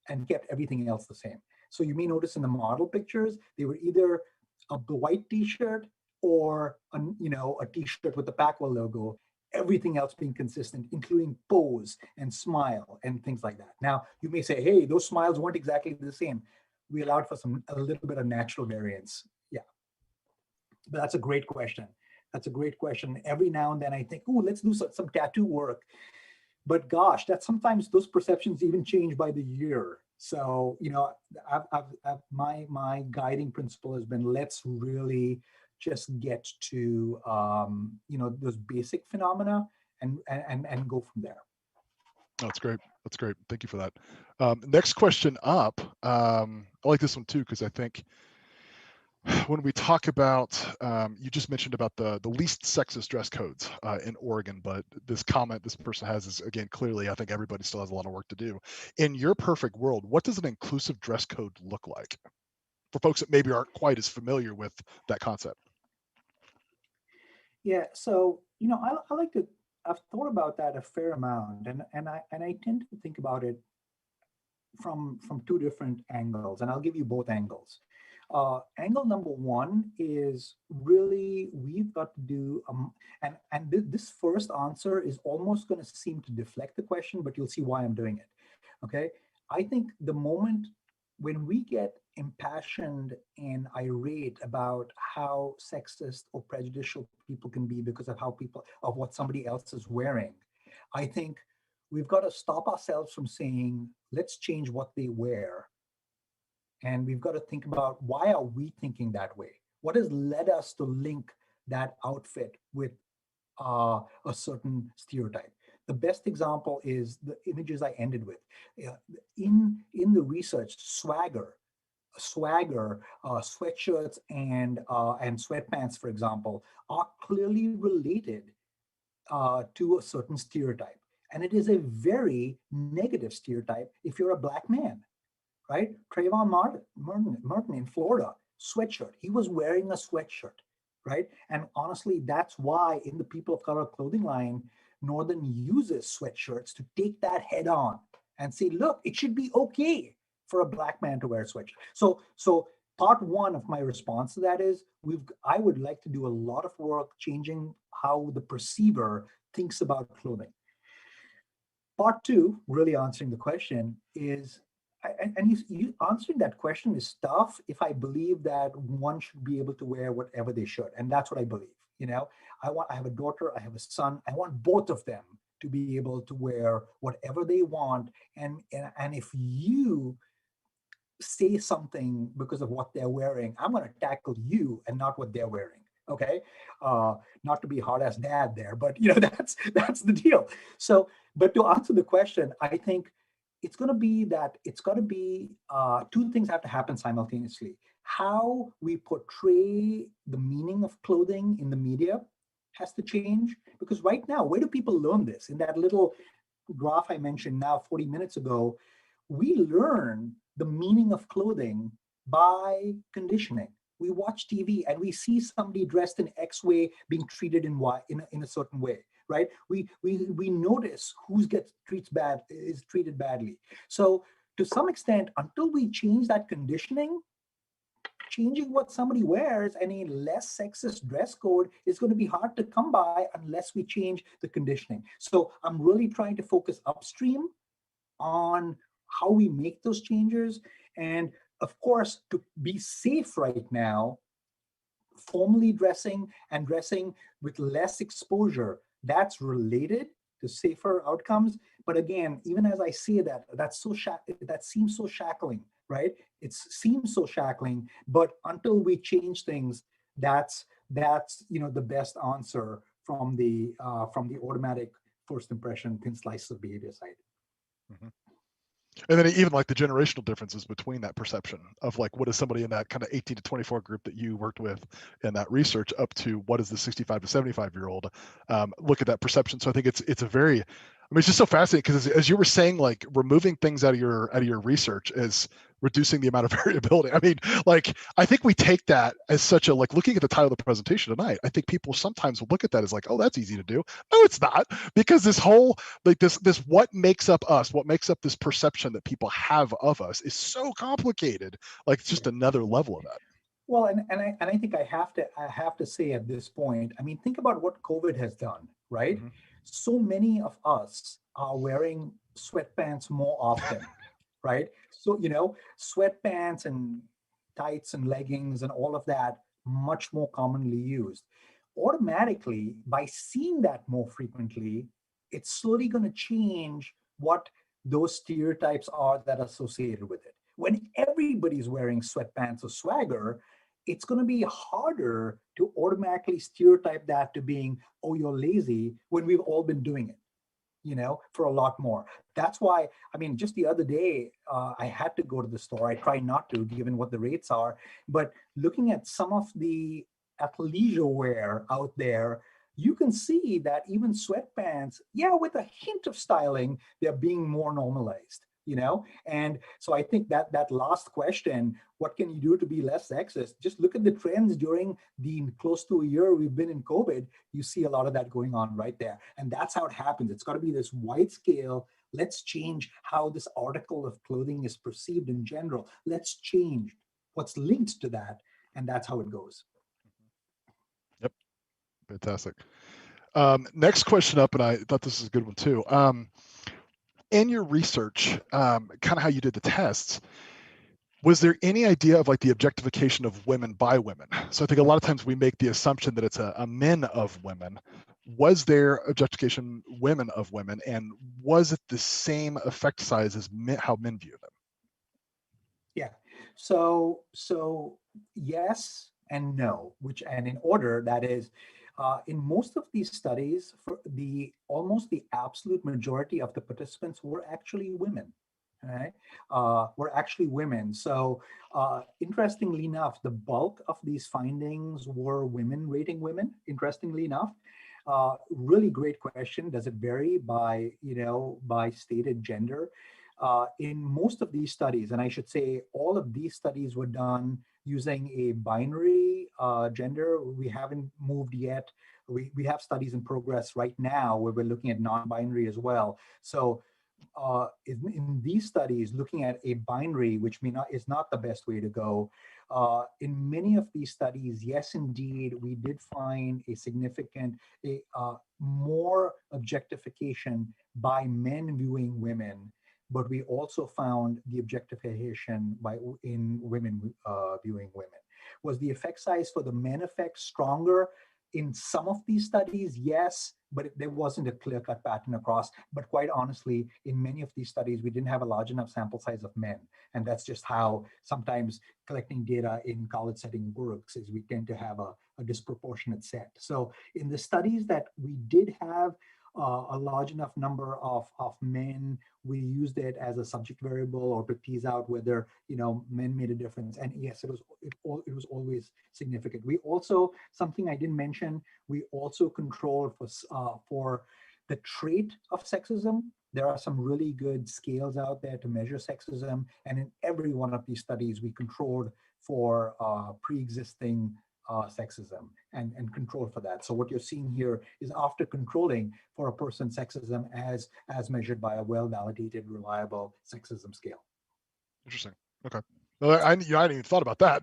and kept everything else the same. So you may notice in the model pictures, they were either a white t-shirt or a t-shirt with the Pacwell logo, everything else being consistent, including pose and smile and things like that. Now, you may say, hey, those smiles weren't exactly the same. We allowed for a little bit of natural variance. Yeah, but that's a great question. That's a great question. Every now and then I think, oh, let's do some tattoo work. But gosh, that sometimes those perceptions even change by the year. So, my guiding principle has been, let's really just get to, those basic phenomena and go from there. Oh, that's great. That's great. Thank you for that. Next question up. I like this one too because I think when we talk about, you just mentioned about the least sexist dress codes in Oregon, but this comment this person has is, again, clearly, I think everybody still has a lot of work to do. In your perfect world, what does an inclusive dress code look like for folks that maybe aren't quite as familiar with that concept? Yeah, so I like to. I've thought about that a fair amount, and I tend to think about it from two different angles, and I'll give you both angles. Angle number one is really we've got to do, this first answer is almost going to seem to deflect the question, but you'll see why I'm doing it. Okay, I think the moment when we get impassioned and irate about how sexist or prejudicial people can be because of how people of what somebody else is wearing, I think we've got to stop ourselves from saying, let's change what they wear. And we've got to think about, why are we thinking that way? What has led us to link that outfit with a certain stereotype? The best example is the images I ended with. Uh, in the research, sweatshirts and sweatpants, for example, are clearly related to a certain stereotype. And it is a very negative stereotype if you're a black man, right? Trayvon Martin in Florida, sweatshirt. He was wearing a sweatshirt, right? And honestly, that's why in the People of Color clothing line, Northern uses sweatshirts to take that head on and say, look, it should be okay for a black man to wear a sweatshirt. So part one of my response to that is I would like to do a lot of work changing how the perceiver thinks about clothing. Part two, really answering the question, is and you answering that question is tough if I believe that one should be able to wear whatever they should, and that's what I believe. I have a daughter, I have a son, I want both of them to be able to wear whatever they want, and if you say something because of what they're wearing, I'm going to tackle you and not what they're wearing. Okay, not to be hard as dad there, but that's the deal. So, but to answer the question, I think it's got to be two things have to happen simultaneously. How we portray the meaning of clothing in the media has to change, because right now, where do people learn this? In that little graph I mentioned now 40 minutes ago, we learn the meaning of clothing by conditioning. We watch TV and we see somebody dressed in X way being treated in Y in a certain way, right? We notice who gets is treated badly. So to some extent, until we change that conditioning, changing what somebody wears and a less sexist dress code is going to be hard to come by unless we change the conditioning. So I'm really trying to focus upstream on how we make those changes. And of course, to be safe right now, formally dressing and dressing with less exposure, that's related to safer outcomes. But again, even as I say that, that seems so shackling, right? It seems so shackling, but until we change things, that's the best answer from the automatic first impression thin slices of behavior side. Mhm. And then even like the generational differences between that perception of like what is somebody in that kind of 18 to 24 group that you worked with in that research up to what is the 65 to 75-year-old, look at that perception. So I think it's a very, I mean, it's just so fascinating because as you were saying, like removing things out of your research is reducing the amount of variability. I mean, like I think we take that as such a, like looking at the title of the presentation tonight, I think people sometimes will look at that as like, oh, that's easy to do. No, it's not, because this whole like this what makes up us, what makes up this perception that people have of us is so complicated. Like it's just another level of that. Well, and I think I have to say at this point, I mean, think about what COVID has done, right? Mm-hmm. So many of us are wearing sweatpants more often, right? So, sweatpants and tights and leggings and all of that much more commonly used. Automatically, by seeing that more frequently, it's slowly going to change what those stereotypes are that are associated with it. When everybody's wearing sweatpants or swagger, it's going to be harder to automatically stereotype that to being, oh, you're lazy, when we've all been doing it. for a lot more. That's why, I mean, just the other day, I had to go to the store. I try not to, given what the rates are. But looking at some of the athleisure wear out there, you can see that even sweatpants, yeah, with a hint of styling, they're being more normalized. And so I think that that last question, what can you do to be less sexist? Just look at the trends during the close to a year we've been in COVID. You see a lot of that going on right there. And that's how it happens. It's got to be this wide scale. Let's change how this article of clothing is perceived in general. Let's change what's linked to that. And that's how it goes. Yep. Fantastic. Next question up, and I thought this is a good one too. In your research, kind of how you did the tests, was there any idea of like the objectification of women by women? So I think a lot of times we make the assumption that it's a men of women. Was there objectification women of women, and was it the same effect size as how men view them? Yeah. So yes and no, and in order, that is, in most of these studies, for almost the absolute majority of the participants were actually women. Right? Were actually women. So interestingly enough, the bulk of these findings were women rating women. Interestingly enough, really great question. Does it vary by stated gender? In most of these studies, and I should say all of these studies were done using a binary gender. We haven't moved yet. We have studies in progress right now where we're looking at non-binary as well. So in these studies, looking at a binary, which is not the best way to go. In many of these studies, yes, indeed, we did find a significant, more objectification by men viewing women, but we also found the objectification in women viewing women. Was the effect size for the men effect stronger? In some of these studies, yes, but there wasn't a clear-cut pattern across. But quite honestly, in many of these studies, we didn't have a large enough sample size of men. And that's just how sometimes collecting data in college setting works, is we tend to have a disproportionate set. So in the studies that we did have a large enough number of men, we used it as a subject variable or to tease out whether men made a difference. And yes, it was always significant. We also, something I didn't mention, we also controlled for the trait of sexism. There are some really good scales out there to measure sexism, and in every one of these studies, we controlled for pre-existing sexism and control for that. So what you're seeing here is after controlling for a person's sexism as measured by a well-validated, reliable sexism scale. Interesting. Okay. Well, I hadn't even thought about that.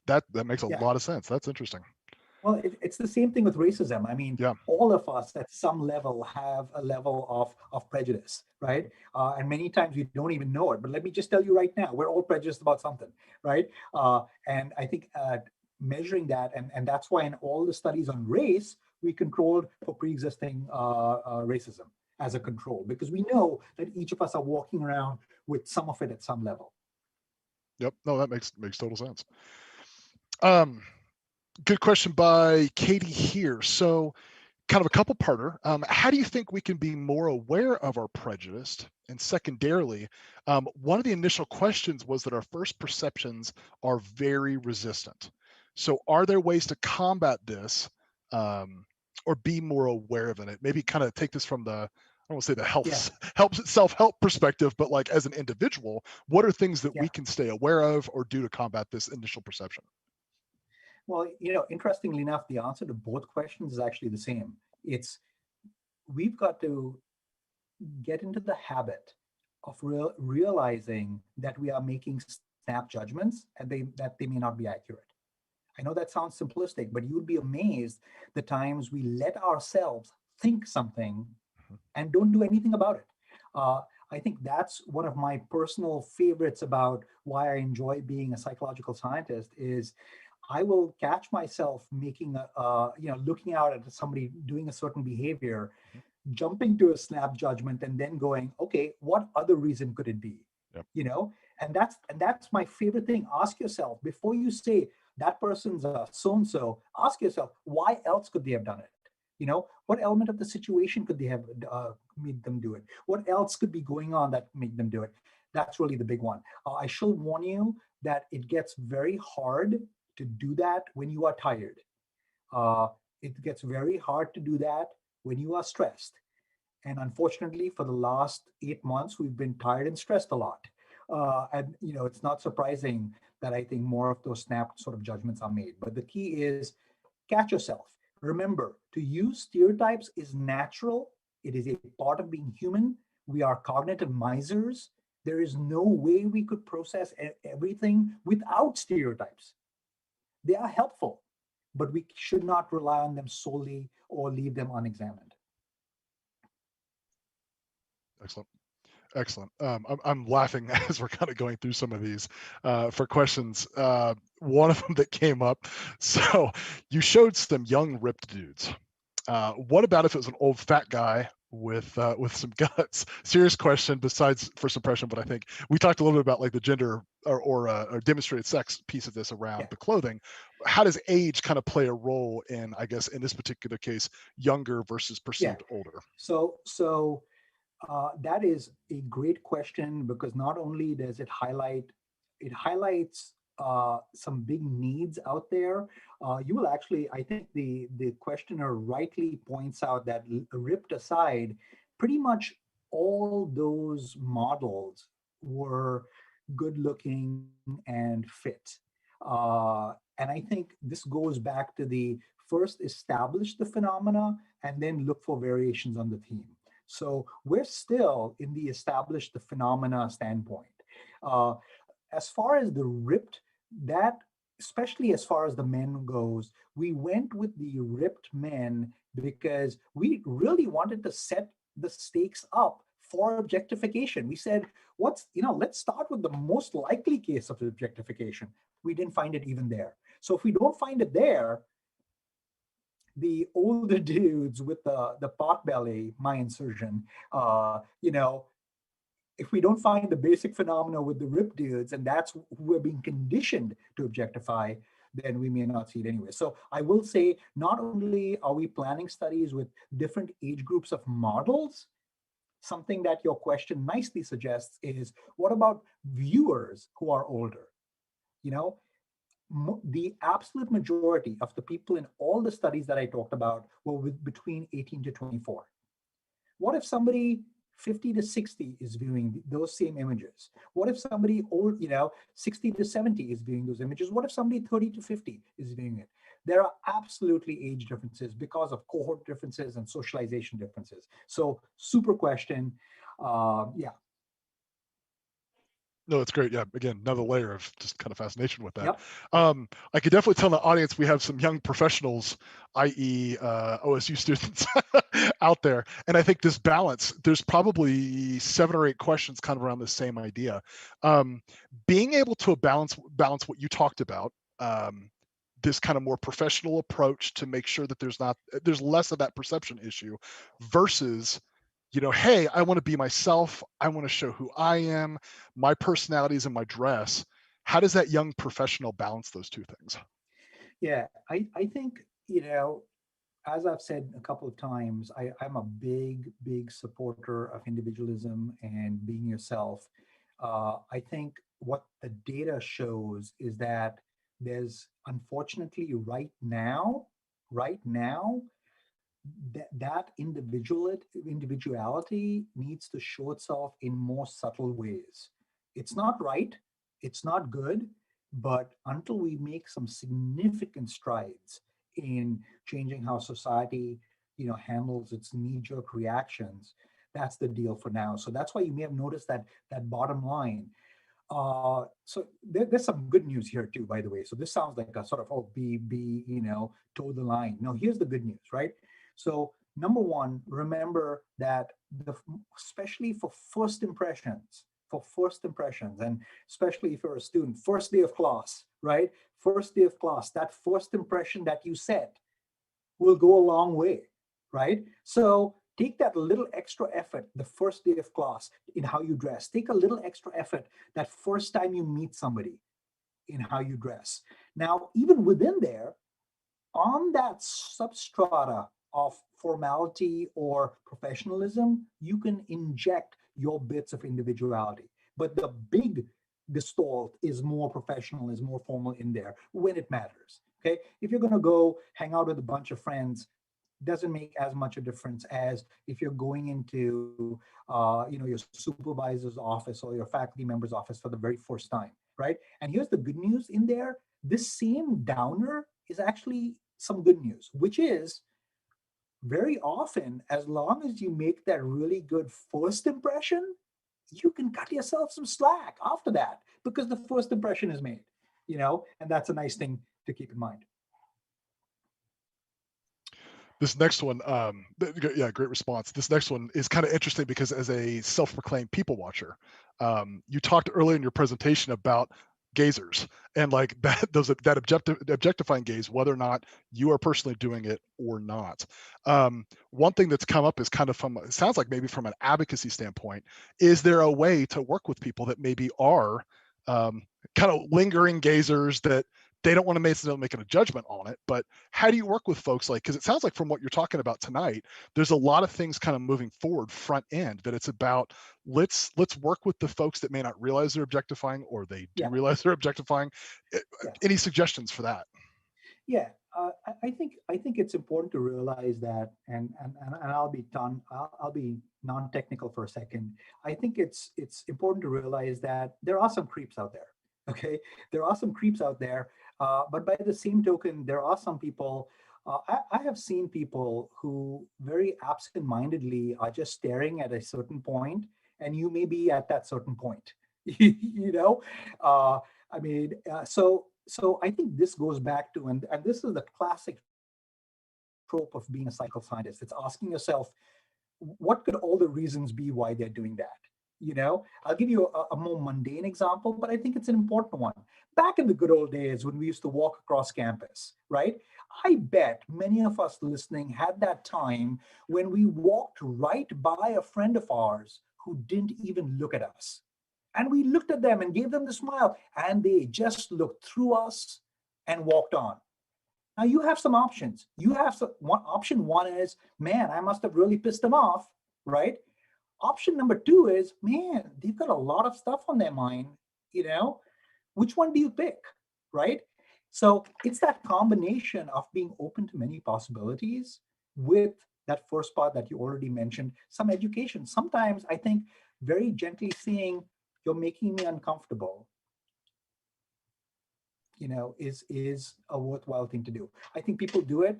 That makes a lot of sense. That's interesting. Well, it's the same thing with racism. I mean, all of us at some level have a level of prejudice, right? And many times we don't even know it. But let me just tell you right now, we're all prejudiced about something, right? And I think measuring that, and that's why in all the studies on race, we controlled for pre-existing racism as a control, because we know that each of us are walking around with some of it at some level. Yep. No, that makes total sense. Good question by Katie here. So kind of a couple parter. How do you think we can be more aware of our prejudice? And secondarily, one of the initial questions was that our first perceptions are very resistant. So are there ways to combat this or be more aware of it? Maybe kind of take this from the, I don't want to say the self-help perspective, but like as an individual, what are things that we can stay aware of or do to combat this initial perception? Well, interestingly enough, the answer to both questions is actually the same. We've got to get into the habit of realizing that we are making snap judgments and that they may not be accurate. I know that sounds simplistic, but you'd be amazed the times we let ourselves think something and don't do anything about it. I think that's one of my personal favorites about why I enjoy being a psychological scientist is I will catch myself making looking out at somebody doing a certain behavior, jumping to a snap judgment, and then going, okay, what other reason could it be? Yep. And that's my favorite thing. Ask yourself before you say that person's so and so. Ask yourself, why else could they have done it? What element of the situation could they have made them do it? What else could be going on that made them do it? That's really the big one. I shall warn you that it gets very hard to do that when you are tired. Uh, it gets very hard to do that when you are stressed. And unfortunately, for the last 8 months, we've been tired and stressed a lot. And it's not surprising that I think more of those snap sort of judgments are made. But the key is catch yourself. Remember, to use stereotypes is natural. It is a part of being human. We are cognitive misers. There is no way we could process everything without stereotypes. They are helpful, but we should not rely on them solely or leave them unexamined. Excellent. Excellent. I'm laughing as we're kind of going through some of these for questions. One of them that came up. So you showed some young ripped dudes. What about if it was an old fat guy with some guts? Serious question. Besides first impression, but I think we talked a little bit about like the gender or demonstrated sex piece of this around Yeah. the clothing. How does age kind of play a role in, I guess, in this particular case, younger versus perceived older? So that is a great question, because not only does it highlights some big needs out there. You will actually, I think the questioner rightly points out that ripped aside, pretty much all those models were good looking and fit. And I think this goes back to the first establish the phenomena and then look for variations on the theme. So we're still in the established the phenomena standpoint. Uh, as far as the ripped, that especially as far as the men goes, we went with the ripped men because we really wanted to set the stakes up for objectification. We said, let's start with the most likely case of objectification. We didn't find it even there. So if we don't find it there, the older dudes with the pot belly, my insertion, if we don't find the basic phenomena with the ripped dudes, and that's who we're being conditioned to objectify, then we may not see it anyway. So I will say, not only are we planning studies with different age groups of models, something that your question nicely suggests is, what about viewers who are older? You know, the absolute majority of the people in all the studies that I talked about were between 18 to 24. What if somebody 50 to 60 is viewing those same images? What if somebody old, 60 to 70 is viewing those images? What if somebody 30 to 50 is viewing it? There are absolutely age differences because of cohort differences and socialization differences. So super question. Yeah. No, it's great. Yeah, again, another layer of just kind of fascination with that. Yep. I could definitely tell the audience we have some young professionals, i.e., OSU students, out there, and I think this balance. There's probably 7 or 8 questions kind of around the same idea. Being able to balance what you talked about. This kind of more professional approach to make sure that there's less of that perception issue versus hey, I want to be myself. I want to show who I am, my personalities and my dress. How does that young professional balance those two things? Yeah, I think, as I've said a couple of times, I'm a big supporter of individualism and being yourself. I think what the data shows is that there's, unfortunately, right now, that individuality needs to show itself in more subtle ways. It's not right, it's not good, but until we make some significant strides in changing how society, handles its knee-jerk reactions, that's the deal for now. So that's why you may have noticed that bottom line. There's some good news here too, by the way. So this sounds like a sort of, toe the line. No, here's the good news, right? So number one, remember that especially for first impressions, and especially if you're a student, first day of class, right? First day of class, that first impression that you set will go a long way, right? So take that little extra effort the first day of class in how you dress. Take a little extra effort that first time you meet somebody in how you dress. Now, even within there, on that substrata of formality or professionalism, you can inject your bits of individuality. But the big gestalt is more professional, is more formal in there when it matters. Okay. If you're going to go hang out with a bunch of friends, doesn't make as much a difference as if you're going into your supervisor's office or your faculty member's office for the very first time, right? And here's the good news in there: this same downer is actually some good news, which is very often, as long as you make that really good first impression, you can cut yourself some slack after that because the first impression is made, and that's a nice thing to keep in mind. This next one, yeah, great response. This next one is kind of interesting because as a self-proclaimed people watcher, you talked earlier in your presentation about gazers and like that objectifying gaze, whether or not you are personally doing it or not. One thing that's come up is kind of it sounds like maybe from an advocacy standpoint, is there a way to work with people that maybe are kind of lingering gazers that they don't want to make a judgment on it, but how do you work with folks because it sounds like from what you're talking about tonight, there's a lot of things kind of moving forward front end that it's about, let's work with the folks that may not realize they're objectifying or they do realize they're objectifying. Any suggestions for that? Yeah, I think it's important to realize that, and I'll be non-technical for a second. I think it's important to realize that there are some creeps out there. Okay, there are some creeps out there, but by the same token, there are some people. I have seen people who very absent-mindedly are just staring at a certain point, and you may be at that certain point. I mean, so I think this goes back to, and this is the classic trope of being a psychological scientist. It's asking yourself, what could all the reasons be why they're doing that? I'll give you a more mundane example, but I think it's an important one. Back in the good old days when we used to walk across campus, right? I bet many of us listening had that time when we walked right by a friend of ours who didn't even look at us. And we looked at them and gave them the smile, and they just looked through us and walked on. Now you have some options. Option one is, man, I must have really pissed them off, right? Option number two is, man, they've got a lot of stuff on their mind, which one do you pick, right? So it's that combination of being open to many possibilities with that first part that you already mentioned, some education. Sometimes I think very gently saying, you're making me uncomfortable, is a worthwhile thing to do. I think people do it.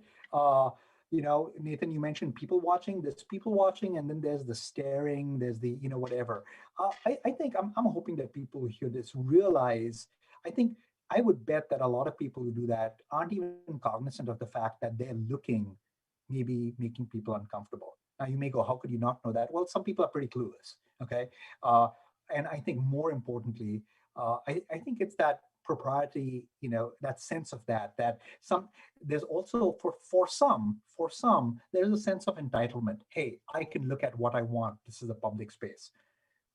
Nathan, you mentioned people watching. There's people watching, and then there's the staring, there's the, whatever. I think I'm hoping that people who hear this realize, I would bet that a lot of people who do that aren't even cognizant of the fact that they're looking, maybe making people uncomfortable. Now you may go, how could you not know that? Well, some people are pretty clueless, okay? And I think more importantly, I think it's that propriety, that sense of that there's also for some there's a sense of entitlement. Hey, I can look at what I want. This is a public space,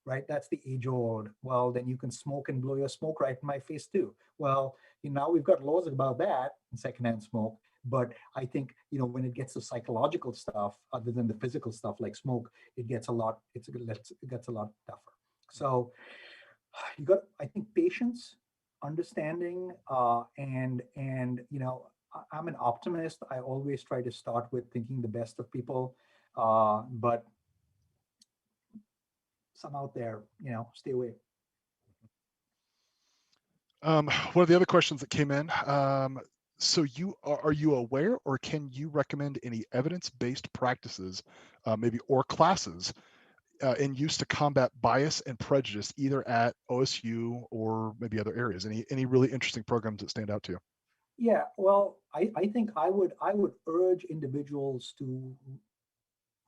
right? That's the age old, well, then you can smoke and blow your smoke right in my face too. Well, now we've got laws about that in secondhand smoke. But I think, when it gets to psychological stuff, other than the physical stuff like smoke, it gets a lot tougher. So you got, I think, patience, understanding, and I'm an optimist. I always try to start with thinking the best of people, but some out there, stay away. One of the other questions that came in, so are you aware or can you recommend any evidence-based practices, maybe, or classes in use to combat bias and prejudice, either at OSU or maybe other areas? Any really interesting programs that stand out to you? Yeah, well, I think I would urge individuals to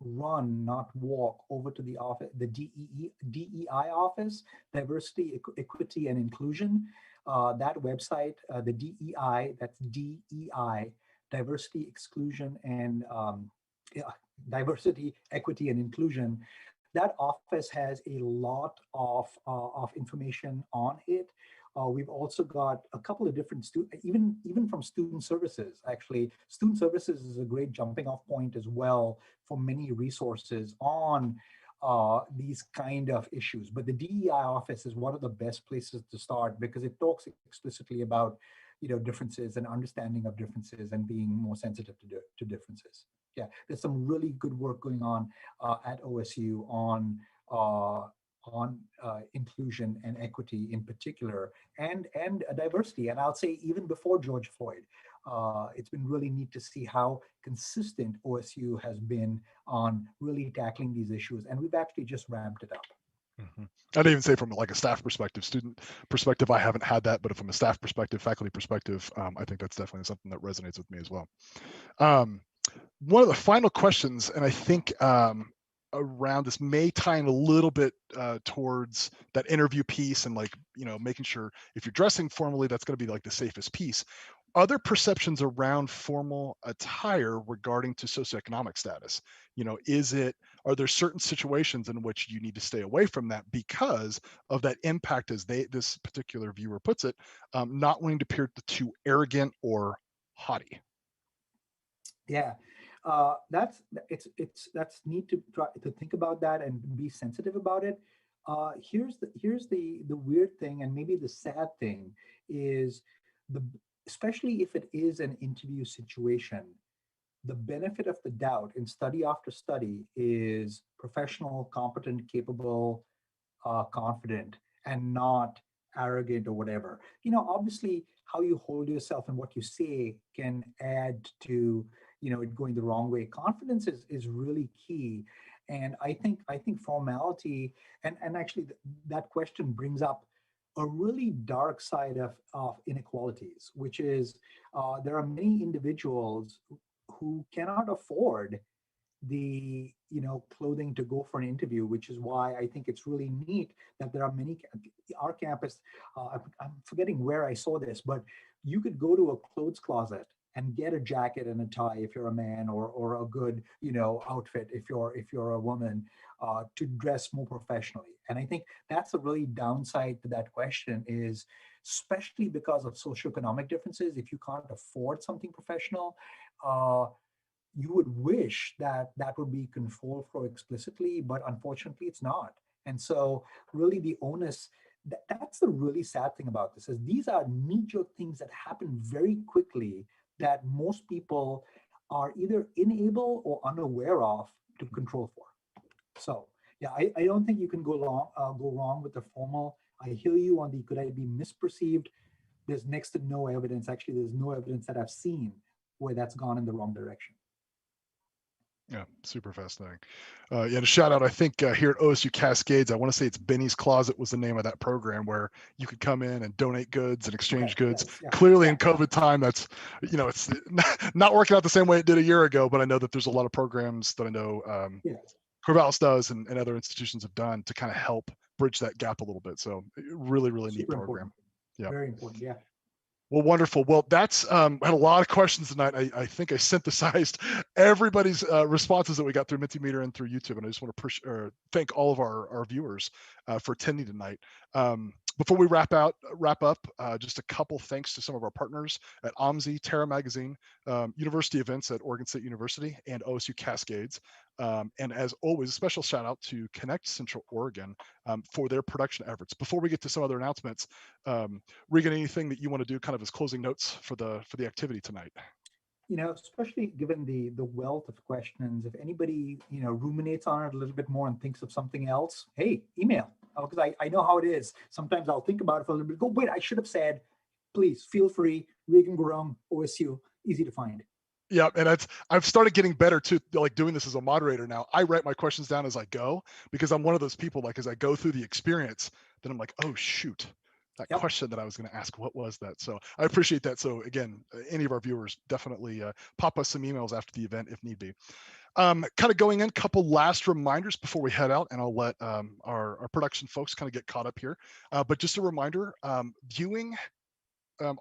run, not walk, over to the office, the DEI office, Diversity, Equity, and Inclusion. That website, the DEI, that's DEI, Diversity, Exclusion, and Diversity, Equity, and Inclusion. That office has a lot of information on it. We've also got a couple of different even from student services. Actually, student services is a great jumping off point as well for many resources on these kind of issues. But the DEI office is one of the best places to start because it talks explicitly about, differences and understanding of differences and being more sensitive to differences. Yeah, there's some really good work going on at OSU on inclusion and equity in particular, and diversity. And I'll say even before George Floyd, it's been really neat to see how consistent OSU has been on really tackling these issues, and we've actually just ramped it up. I'd even say from like a staff perspective, student perspective, I haven't had that, but from a staff perspective, faculty perspective, I think that's definitely something that resonates with me as well. One of the final questions, and I think around this may tie in a little bit towards that interview piece and like, making sure if you're dressing formally, that's going to be like the safest piece. Other perceptions around formal attire regarding to socioeconomic status, are there certain situations in which you need to stay away from that because of that impact, as this particular viewer puts it, not wanting to appear too arrogant or haughty? Yeah, that's neat to try to think about that and be sensitive about it. Here's the weird thing, and maybe the sad thing is the especially if it is an interview situation, the benefit of the doubt in study after study is professional, competent, capable, confident, and not arrogant or whatever. Obviously, how you hold yourself and what you say can add to it going the wrong way. Confidence is really key, and I think formality and actually that question brings up a really dark side of inequalities, which is there are many individuals who cannot afford the clothing to go for an interview, which is why I think it's really neat that there are many our campus. I'm forgetting where I saw this, but you could go to a clothes closet and get a jacket and a tie if you're a man, or a good outfit if you're a woman, to dress more professionally. And I think that's a really downside to that question is, especially because of socioeconomic differences, if you can't afford something professional, you would wish that that would be controlled for explicitly, but unfortunately it's not. And so really the onus, that's the really sad thing about this, is these are knee-jerk things that happen very quickly that most people are either unable or unaware of to control for. So yeah, I don't think you can go wrong with the formal. I hear you on the could I be misperceived. There's next to no evidence. Actually, there's no evidence that I've seen where that's gone in the wrong direction. Yeah, super fascinating. Yeah, to shout out, I think here at OSU-Cascades, I want to say it's Benny's Closet was the name of that program where you could come in and donate goods and exchange goods. Yes, yeah, Clearly yeah. in COVID time, that's, it's not working out the same way it did a year ago, but I know that there's a lot of programs that I know Yeah. Corvallis does and other institutions have done to kind of help bridge that gap a little bit. So really, really neat Super program. important. Yeah. Very important. Yeah. Well, wonderful. Well, that's I had a lot of questions tonight. I think I synthesized everybody's responses that we got through Mentimeter and through YouTube, and I just want to thank all of our viewers for attending tonight. Before we wrap up, just a couple thanks to some of our partners at OMSI, Terra Magazine, University Events at Oregon State University, and OSU-Cascades. And as always, a special shout out to Connect Central Oregon for their production efforts. Before we get to some other announcements, Regan, anything that you want to do kind of as closing notes for the activity tonight? Especially given the wealth of questions, if anybody ruminates on it a little bit more and thinks of something else, hey, email, because I know how it is. Sometimes I'll think about it for a little bit, go, wait, I should have said. Please feel free. Regan Gurung, OSU, easy to find. Yeah, and I've started getting better too, like doing this as a moderator now. I write my questions down as I go because I'm one of those people, like as I go through the experience, then I'm like, oh shoot, that question that I was going to ask, what was that? So I appreciate that. So again, any of our viewers, definitely pop us some emails after the event if need be. Kind of going in, couple last reminders before we head out, and I'll let our production folks kind of get caught up here. But just a reminder, viewing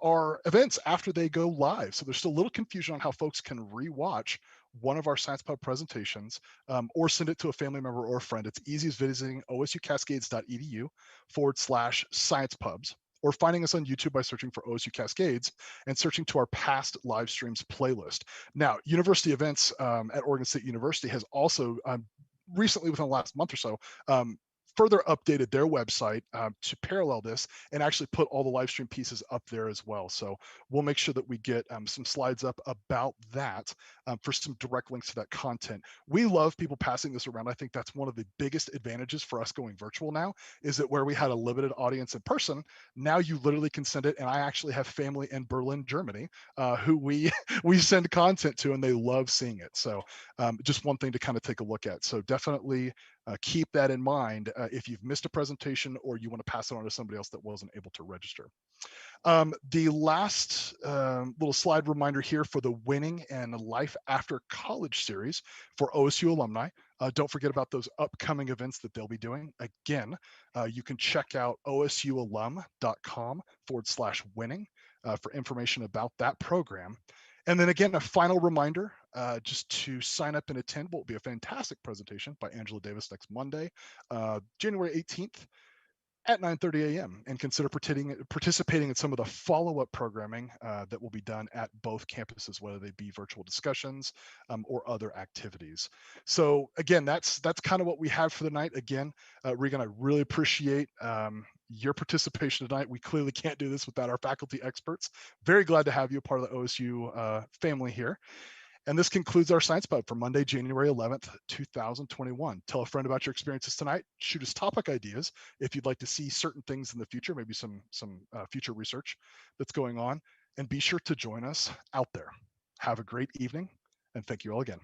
our events after they go live. So there's still a little confusion on how folks can rewatch one of our Science Pub presentations or send it to a family member or a friend. It's easy as visiting osucascades.edu/science pubs, or finding us on YouTube by searching for OSU-Cascades and searching to our past live streams playlist. Now, university events at Oregon State University has also recently, within the last month or so, further updated their website to parallel this and actually put all the live stream pieces up there as well. So we'll make sure that we get some slides up about that for some direct links to that content. We love people passing this around. I think that's one of the biggest advantages for us going virtual now, is that where we had a limited audience in person, now you literally can send it. And I actually have family in Berlin, Germany, who we send content to, and they love seeing it. So just one thing to kind of take a look at. So definitely keep that in mind if you've missed a presentation or you want to pass it on to somebody else that wasn't able to register. The last little slide reminder here for the Winning and Life After College series for OSU alumni. Don't forget about those upcoming events that they'll be doing. Again, you can check out osualum.com/winning for information about that program. And then again, a final reminder, just to sign up and attend what will be a fantastic presentation by Angela Davis next Monday, January 18th at 9:30 a.m. and consider participating in some of the follow-up programming that will be done at both campuses, whether they be virtual discussions or other activities. So again, that's kind of what we have for the night. Again, Regan, I really appreciate your participation tonight. We clearly can't do this without our faculty experts. Very glad to have you a part of the OSU family here. And this concludes our Science Pub for Monday, January 11th, 2021. Tell a friend about your experiences tonight. Shoot us topic ideas if you'd like to see certain things in the future, maybe some future research that's going on. And be sure to join us out there. Have a great evening, and thank you all again.